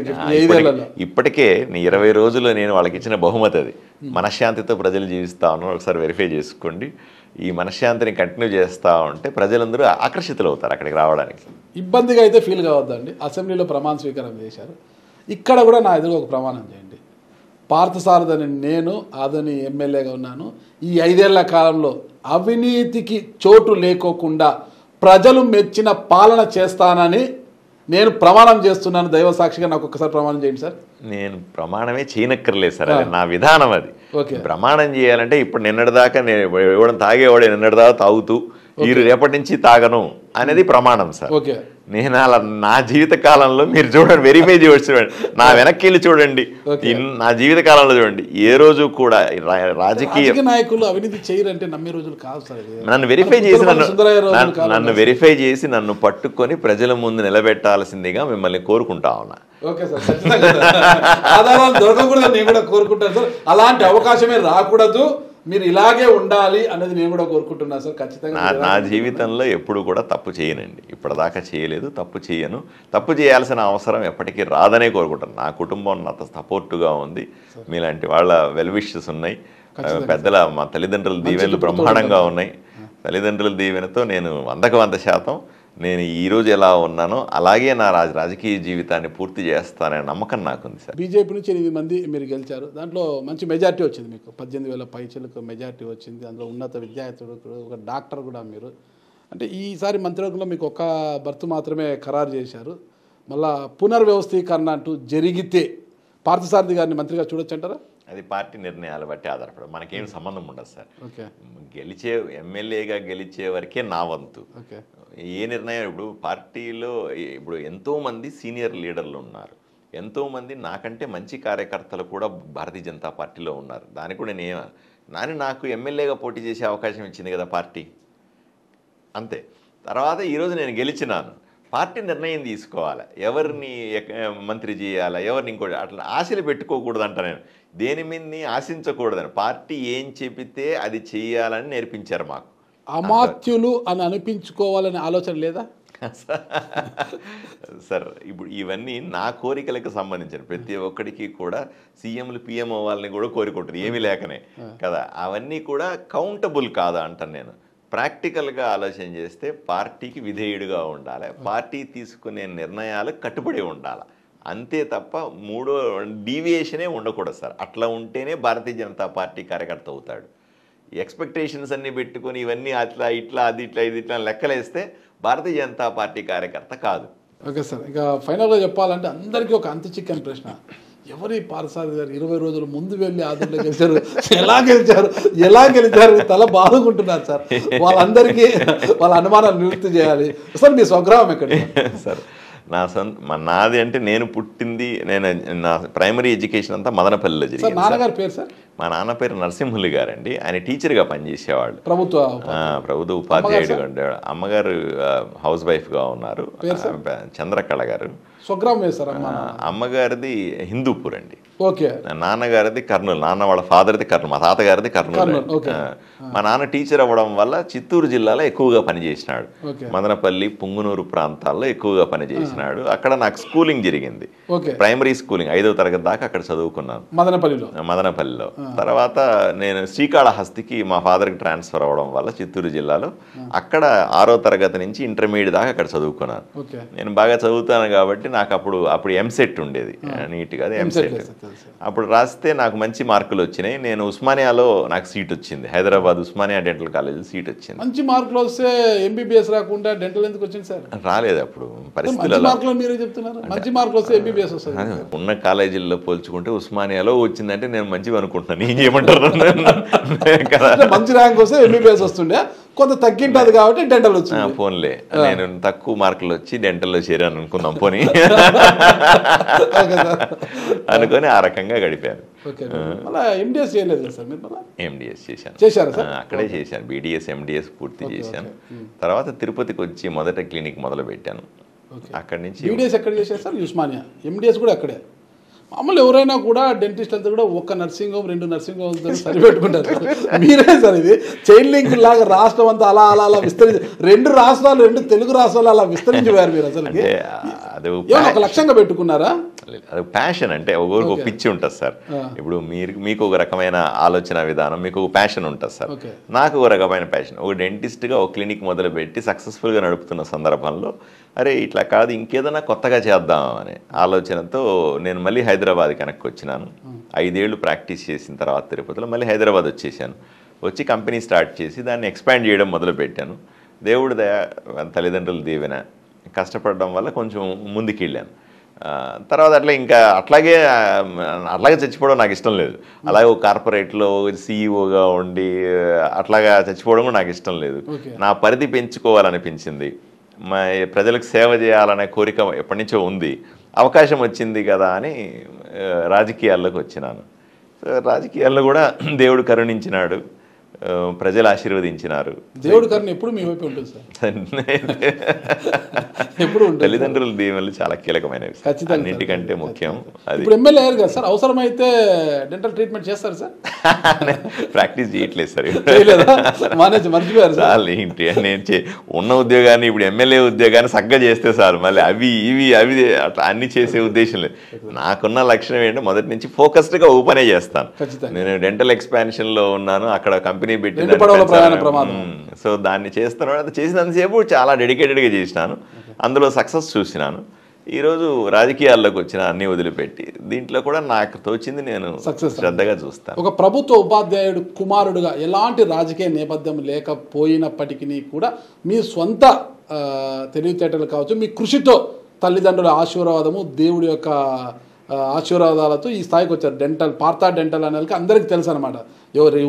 ఇప్పటికే 20 రోజులు నేను వాళ్ళకి ఇచ్చిన బహుమతి అది. మనశ్శాంతితో ప్రజలు జీవిస్తా ఉన్నారు. ఒకసారి వెరిఫై చేసుకోండి. ఈ మనశ్శాంతిని కంటిన్యూ చేస్తూ ఉంటే ప్రజలందరూ ఆకర్షితులు అవుతారు అక్కడికి రావడానికి. ఇబ్బందిగా అయితే ఫీల్ కావద్దండి. అసెంబ్లీలో ప్రమాణ స్వీకారం చేశారు, ఇక్కడ కూడా నా ఎదురు ఒక ప్రమాణం చేయండి. పార్థసారథి నేను ఆదోని ఎమ్మెల్యేగా ఉన్నాను, ఈ 5 ఏళ్ల కాలంలో అవినీతికి చోటు లేకోకుండా ప్రజలు మెచ్చిన పాలన చేస్తానని నేను ప్రమాణం చేస్తున్నాను. దైవ సాక్షిగా నాకు ఒక్కసారి ప్రమాణం చేయండి సార్. నేను ప్రమాణమే చేయనక్కర్లేదు సార్, అది నా విధానం. అది ప్రమాణం చేయాలంటే ఇప్పుడు నిన్నటిదాకా నేను ఇవ్వడం తాగేవాడు, నిన్నటిదాకా తాగుతూ ఈ రేపటి నుంచి తాగను అనేది ప్రమాణం సార్. నేను అలా నా జీవిత కాలంలో మీరు చూడండి, వెరిఫై చేయవచ్చు, చూడండి నా వెనక్కి చూడండి, నా జీవిత కాలంలో చూడండి, ఏ రోజు కూడా రాజకీయ నాయకులు అవినీతి చేయరంటే నమ్మే రోజులు కాదు సార్. నన్ను వెరిఫై చేసి నన్ను పట్టుకొని ప్రజల ముందు నిలబెట్టాల్సిందిగా మిమ్మల్ని కోరుకుంటా ఉన్నా. ఓకే సార్, ఆధారాలు దొరకకూడదు నేను కూడా కోరుకుంటాను సార్. అలాంటి అవకాశమే రాకూడదు, మీరు ఇలాగే ఉండాలి అనేది నేను కూడా కోరుకుంటున్నాను సార్. ఖచ్చితంగా నా జీవితంలో ఎప్పుడు కూడా తప్పు చేయనండి, ఇప్పటిదాకా చేయలేదు, తప్పు చేయను. తప్పు చేయాల్సిన అవసరం ఎప్పటికీ రాదనే కోరుకుంటాను. నా కుటుంబం నాతో సపోర్టుగా ఉంది, మీలాంటి వాళ్ళ వెల్ విషెస్ ఉన్నాయి, పెద్దల మా తల్లిదండ్రుల దీవెనలు బ్రహ్మాండంగా ఉన్నాయి. తల్లిదండ్రుల దీవెనతో నేను 100% నేను ఈరోజు ఎలా ఉన్నానో అలాగే నా రాజకీయ జీవితాన్ని పూర్తి చేస్తాననే నమ్మకం నాకుంది సార్. బీజేపీ నుంచి 8 మంది మీరు గెలిచారు, దాంట్లో మంచి మెజార్టీ వచ్చింది మీకు, 18,000 పైచలకు మెజార్టీ వచ్చింది. అందులో ఉన్నత విద్యార్థుడు, ఒక డాక్టర్ కూడా మీరు. అంటే ఈసారి మంత్రివర్గంలో మీకు ఒక బర్త్ మాత్రమే ఖరారు చేశారు. మళ్ళా పునర్వ్యవస్థీకరణ అంటూ జరిగితే పార్థసారథి గారిని మంత్రిగా చూడొచ్చు అంటారా? అది పార్టీ నిర్ణయాలు బట్టి ఆధారపడదు, మనకేం సంబంధం ఉండదు సార్. ఓకే, ఎమ్మెల్యేగా గెలిచే వరకే నా వంతు. ఓకే, ఏ నిర్ణయం ఇప్పుడు పార్టీలో ఇప్పుడు ఎంతోమంది సీనియర్ లీడర్లు ఉన్నారు, ఎంతోమంది నాకంటే మంచి కార్యకర్తలు కూడా భారతీయ జనతా పార్టీలో ఉన్నారు. దానికి కూడా నాకు ఎమ్మెల్యేగా పోటీ చేసే అవకాశం ఇచ్చింది కదా పార్టీ, అంతే. తర్వాత ఈరోజు నేను గెలిచినాను, పార్టీ నిర్ణయం తీసుకోవాలి, ఎవరిని మంత్రి చేయాలా, ఎవరిని ఇంకోటి, అట్లా ఆశలు పెట్టుకోకూడదంట. నేను దేని మీద ఆశించకూడదని, పార్టీ ఏం చెబితే అది చేయాలని నేర్పించారు మాకు. అమాత్యులు అని అనిపించుకోవాలనే ఆలోచన లేదా? సార్ ఇప్పుడు ఇవన్నీ నా కోరికలకు సంబంధించిన ప్రతి ఒక్కడికి కూడా సీఎంలు పిఎంఓ వాళ్ళని కూడా కోరుకుంటారు ఏమీ లేకనే కదా. అవన్నీ కూడా కౌంటబుల్ కాదా అంటాను నేను. ప్రాక్టికల్గా ఆలోచన చేస్తే పార్టీకి విధేయుడిగా ఉండాలి, పార్టీ తీసుకునే నిర్ణయాలకు కట్టుబడి ఉండాలి, అంతే తప్ప మూడో డీవియేషనే ఉండకూడదు సార్. అట్లా ఉంటేనే భారతీయ జనతా పార్టీ కార్యకర్త అవుతాడు. ఎక్స్పెక్టేషన్స్ అన్నీ పెట్టుకుని ఇవన్నీ అట్లా ఇట్లా అది ఇట్లా ఇది ఇట్లా లెక్కలేస్తే భారతీయ జనతా పార్టీ కార్యకర్త కాదు. ఓకే సార్, ఇక ఫైనల్గా చెప్పాలంటే అందరికీ ఒక అంతు చిక్కని ప్రశ్న, ఎవరి పార్సారథి గారు 20 రోజుల ముందు వెళ్ళి ఆదుర్లో గెలిచారు, ఎలా గెలిచారు తల బాదుకుంటున్నారు సార్. వాళ్ళందరికీ వాళ్ళ అనుమానాలు నివృత్తి చేయాలి. సార్ మీ స్వగ్రామం ఎక్కడ సార్? నాది అంటే నేను పుట్టింది, నా ప్రైమరీ ఎడ్యుకేషన్ అంతా మదనపల్లిలో జరిగింది. నాన్నగారి పేరు సార్? మా నాన్న పేరు నరసింహులు గారండి. ఆయన టీచర్గా పనిచేసేవాళ్ళు, ప్రభుత్వ ఉపాధ్యాయుడిగా ఉండేవాడు. అమ్మగారు హౌస్ వైఫ్గా ఉన్నారు, చంద్రకళ గారు. స్వగ్రామం సార్? అమ్మగారిది హిందూపూర్ అండి. ఓకే. నాన్నగారిది కర్నూలు, నాన్న వాళ్ళ ఫాదర్ది కర్నూలు, మా తాతగారిది కర్నూలు. మా నాన్న టీచర్ అవ్వడం వల్ల చిత్తూరు జిల్లాలో ఎక్కువగా పనిచేసినాడు, మదనపల్లి పుంగునూరు ప్రాంతాల్లో ఎక్కువగా పనిచేసినాడు. అక్కడ నాకు స్కూలింగ్ జరిగింది, ప్రైమరీ స్కూలింగ్ 5వ తరగతి దాకా అక్కడ చదువుకున్నాను మదనపల్లిలో. తర్వాత నేను శ్రీకాళహస్తికి మా ఫాదర్కి ట్రాన్స్ఫర్ అవ్వడం వల్ల చిత్తూరు జిల్లాలో అక్కడ 6వ తరగతి నుంచి ఇంటర్మీడియట్ దాకా అక్కడ చదువుకున్నాను. నేను బాగా చదువుతాను కాబట్టి నాకు అప్పుడు ఎంసెట్ ఉండేది, నీట్గా ఎంసెట్. అప్పుడు రాస్తే నాకు మంచి మార్కులు వచ్చినాయి. నేను ఉస్మానియాలో నాకు సీట్ వచ్చింది, Hyderabad Osmania dental college seat వచ్చింది. మంచి మార్కులు వస్తే ఎంబీబీఎస్ రాకుండా డెంటల్ ఎందుకు వచ్చింది సార్? రాలేదు అప్పుడు పరిస్థితులు. ఉన్న కాలేజీల్లో పోల్చుకుంటే ఉస్మానియాలో వచ్చిందంటే నేను మంచివి అనుకుంటున్నాను. ఏం చేయమంటారు? మంచి ర్యాంక్ వస్తే ఎంబీబీఎస్ వస్తుండే, కొంత తగ్గింటది కాబట్టి డెంటల్ వచ్చింది. పోన్లే, నేను తక్కువ మార్కులు వచ్చి డెంటల్లో చేరాను అనుకుందాం పోనీ అనుకొని ఆ రకంగా గడిపాను. ఎండిఎస్ చేశాను, అక్కడే చేశాను. బీడిఎస్ ఎండిఎస్ పూర్తి చేశాను. తర్వాత తిరుపతికి వచ్చి మొదట క్లినిక్ మొదలు పెట్టాను. అక్కడి నుంచి ఎక్కడ చేశారు సార్? ఉస్మానియా. ఎండిఎస్ కూడా అక్కడే. మామూలు ఎవరైనా కూడా డెంటిస్ట్ అంతా కూడా ఒక నర్సింగ్ హోమ్ 2 నర్సింగ్ హోమ్తో సరిపెట్టుకుంటారు. మీరే సార్ ఇది చైన్ లింక్ లాగా రాష్ట్రం అంతా అలా అలా అలా విస్తరించి 2 రాష్ట్రాలు 2 తెలుగు రాష్ట్రాలు అలా విస్తరించిపోయారు మీరు. అసలు ఒక లక్ష్యంగా పెట్టుకున్నారా? అది ప్యాషన్. అంటే ఒకరికి ఒక పిచ్చి ఉంటుంది సార్. ఇప్పుడు మీకు ఒక రకమైన ఆలోచన విధానం, మీకు ఒక ప్యాషన్ ఉంటుంది సార్. నాకు ఒక రకమైన ప్యాషన్. ఒక డెంటిస్ట్గా ఒక క్లినిక్ మొదలుపెట్టి సక్సెస్ఫుల్గా నడుపుతున్న సందర్భంలో అరే ఇట్లా కాదు ఇంకేదైనా కొత్తగా చేద్దాం అనే ఆలోచనతో నేను మళ్ళీ హైదరాబాద్ వెనక్కి వచ్చినాను. 5 ఏళ్ళు ప్రాక్టీస్ చేసిన తర్వాత తిరుపతిలో మళ్ళీ హైదరాబాద్ వచ్చేసాను. వచ్చి కంపెనీ స్టార్ట్ చేసి దాన్ని ఎక్స్పాండ్ చేయడం మొదలుపెట్టాను. దేవుడి దయ, తల్లిదండ్రుల దీవెన, కష్టపడడం వల్ల కొంచెం ముందుకు వెళ్ళాను. తర్వాత అట్లాగే చచ్చిపోవడం నాకు ఇష్టం లేదు. అలాగే ఒక కార్పొరేట్లో సీఈఓగా ఉండి అట్లాగా చచ్చిపోవడం కూడా నాకు ఇష్టం లేదు. నా పరిధి పెంచుకోవాలనిపించింది. మా ప్రజలకు సేవ చేయాలనే కోరిక ఎప్పటి నుంచో ఉంది. అవకాశం వచ్చింది కదా అని రాజకీయాల్లోకి వచ్చినాను. రాజకీయాల్లో కూడా దేవుడు కరుణించినాడు, ప్రజలు ఆశీర్వదించినారు. దేవుడు కరుణ ఎప్పుడు మీ వైపు ఉంటుంది సార్? ఎప్పుడు తల్లిదండ్రుల దీవెనలు చాలా కీలకమైనవి, అన్నింటికంటే ముఖ్యం. అది ఇప్పుడు ఎమ్మెల్యే అయ్యారు కదా సార్, అవసరమైతే డెంటల్ ట్రీట్మెంట్ చేస్తారు సార్? ప్రాక్టీస్ చేయట్లేదు సార్, మర్చిపోయారు సార్. ఏంటి నేను ఉన్న ఉద్యోగాన్ని ఇప్పుడు ఎమ్మెల్యే ఉద్యోగాన్ని సగ్గా చేస్తే సార్ మళ్ళీ అవి అట్లా అన్ని చేసే ఉద్దేశం లేదు. నాకున్న లక్షణం ఏంటంటే మొదటి నుంచి ఫోకస్డ్గా ఓపెనే చేస్తాను. నేను డెంటల్ ఎక్స్పాన్షన్లో ఉన్నాను, అక్కడ కంపెనీ పెట్టి సో దాన్ని చేస్తాను. చేసినంతసేపు చాలా డెడికేటెడ్గా చేసినాను, అందులో సక్సెస్ చూసినాను. ఈరోజు రాజకీయాల్లోకి వచ్చిన అన్ని వదిలిపెట్టి దీంట్లో కూడా నాకు తోచింది నేను శ్రద్ధగా చూస్తాను. ఒక ప్రభుత్వ ఉపాధ్యాయుడు కుమారుడుగా ఎలాంటి రాజకీయ నేపథ్యం లేకపోయినప్పటికీ కూడా మీ సొంత తెలివితేటలు కావచ్చు, మీ కృషితో తల్లిదండ్రుల ఆశీర్వాదము, దేవుడి యొక్క ఆశీర్వాదాలతో ఈ స్థాయికి వచ్చారు. పార్థా డెంటల్ అనేది అందరికీ తెలుసు అనమాట.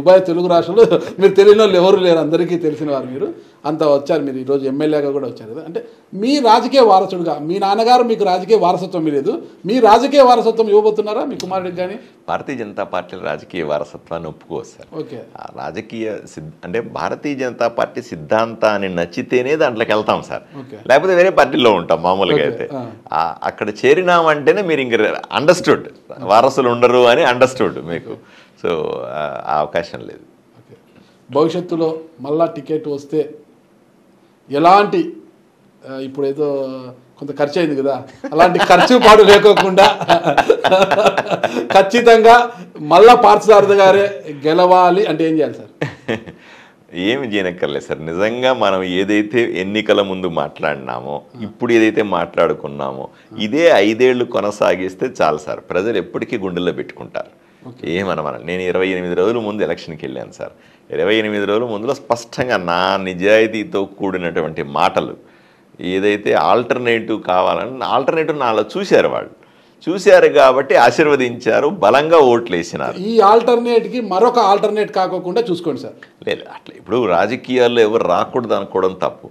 ఉభయ తెలుగు రాష్ట్రాలు మీరు తెలియని వాళ్ళు ఎవరు లేరు, అందరికీ తెలిసిన వారు మీరు. అంత వచ్చారు మీరు, ఈరోజు ఎమ్మెల్యేగా కూడా వచ్చారు కదా. అంటే మీ రాజకీయ వారసుడుగా మీ నాన్నగారు మీకు రాజకీయ వారసత్వం లేదు, మీ రాజకీయ వారసత్వం ఇవ్వబోతున్నారా మీ కుమారుడికి? కానీ భారతీయ జనతా పార్టీ రాజకీయ వారసత్వాన్ని ఒప్పుకోవచ్చు సార్. ఓకే. రాజకీయ అంటే భారతీయ జనతా పార్టీ సిద్ధాంతాన్ని నచ్చితేనే దాంట్లోకి వెళ్తాం సార్, లేకపోతే వేరే పార్టీలో ఉంటాం మామూలుగా. అయితే అక్కడ చేరినామంటేనే మీరు ఇంక అండర్స్టూడ్, వారసులు ఉండరు అని అండర్స్టూడ్ మీకు. సో ఆ అవకాశం లేదు. భవిష్యత్తులో మళ్ళా టికెట్ వస్తే ఎలాంటి ఇప్పుడు ఏదో కొంత ఖర్చు అయింది కదా, అలాంటి ఖర్చు పాడు లేకోకుండా ఖచ్చితంగా మళ్ళా పార్థసారథి గారే గెలవాలి అంటే ఏం చేయాలి సార్? ఏమి చేయనక్కర్లేదు సార్. నిజంగా మనం ఏదైతే ఎన్నికల ముందు మాట్లాడినామో, ఇప్పుడు ఏదైతే మాట్లాడుకున్నామో, ఇదే 5 ఏళ్ళు కొనసాగిస్తే చాలు సార్. ప్రజలు ఎప్పటికీ గుండెల్లో పెట్టుకుంటారు. ఏమనమన నేను 28 రోజుల ముందు ఎలక్షన్కి వెళ్ళాను సార్. 28 రోజుల ముందులో స్పష్టంగా నా నిజాయితీతో కూడినటువంటి మాటలు ఏదైతే ఆల్టర్నేటివ్ కావాలని ఆల్టర్నేటివ్ నాలో చూశారు. వాళ్ళు చూశారు కాబట్టి ఆశీర్వదించారు, బలంగా ఓట్లు వేసినారు. ఈ ఆల్టర్నేట్కి మరొక ఆల్టర్నేట్ కాకోకుండా చూసుకోండి సార్. లేదు అట్లా ఇప్పుడు రాజకీయాల్లో ఎవరు రాకూడదు అనుకోవడం తప్పు.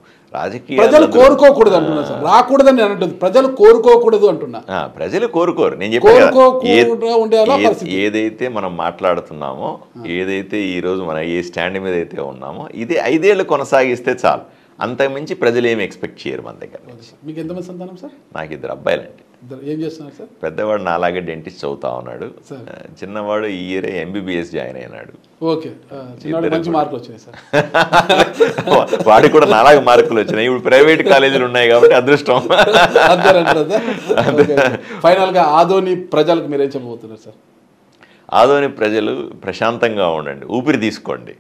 ప్రజలు కోరుకోకూడదు అంటున్నా సార్, రాకూడదని అంటుంది. ప్రజలు కోరుకోకూడదు అంటున్నా. ప్రజలు కోరుకోరు. నేను చెప్పాను ఏదైతే మనం మాట్లాడుతున్నామో, ఏదైతే ఈరోజు మనం ఏ స్టాండ్ మీద అయితే ఉన్నామో, ఇది 5 ఏళ్ళు కొనసాగిస్తే చాలు. అంతకుమించి ప్రజలు ఏమి ఎక్స్పెక్ట్ చేయరు మన దగ్గర. మీకు ఎంతమంది సంతానం సార్? నాకు 2 అబ్బాయిలండి. ఏం చేస్తున్నారు సార్? పెద్దవాడు నాలాగే డెంటిస్ట్ చదువుతా ఉన్నాడు, చిన్నవాడు ఈ ఇయరే MBBS జాయిన్ అయినాడు. ఓకే, మంచి మార్కులు వచ్చినాయి సార్. వాడికి కూడా నాలాగే మార్కులు వచ్చినాయి. ఇప్పుడు ప్రైవేట్ కాలేజీలు ఉన్నాయి కాబట్టి అదృష్టం. ఫైనల్ గా ఆదోని ప్రజలకు మీరేం చెప్పబోతున్నారు సార్? ఆదోని ప్రజలు ప్రశాంతంగా ఉండండి, ఊపిరి తీసుకోండి.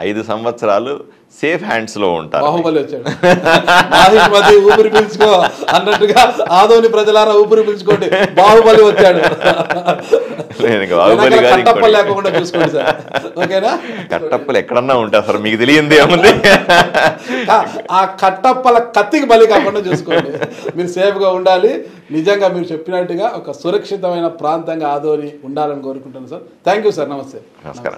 5 సంవత్సరాలు సేఫ్ హ్యాండ్స్ లో ఉంటారు. బాహుబలి వచ్చాడు, ఊపిరి పీల్చుకో అన్నట్టుగా ఆదోని ప్రజలారా ఊపిరి పీల్చుకోండి, బాహుబలి వచ్చాడు. లేకుండా చూసుకోండి సార్, ఓకేనా? కట్టప్పలు ఎక్కడన్నా ఉంటారు సార్, మీకు తెలియంది ఏముంది. ఆ కట్టప్పల కత్తికి బలి కాకుండా చూసుకోండి. మీరు సేఫ్ గా ఉండాలి. నిజంగా మీరు చెప్పినట్టుగా ఒక సురక్షితమైన ప్రాంతంగా ఆదోని ఉండాలని కోరుకుంటున్నాను సార్. Thank you sir. నమస్తే. నమస్కారం.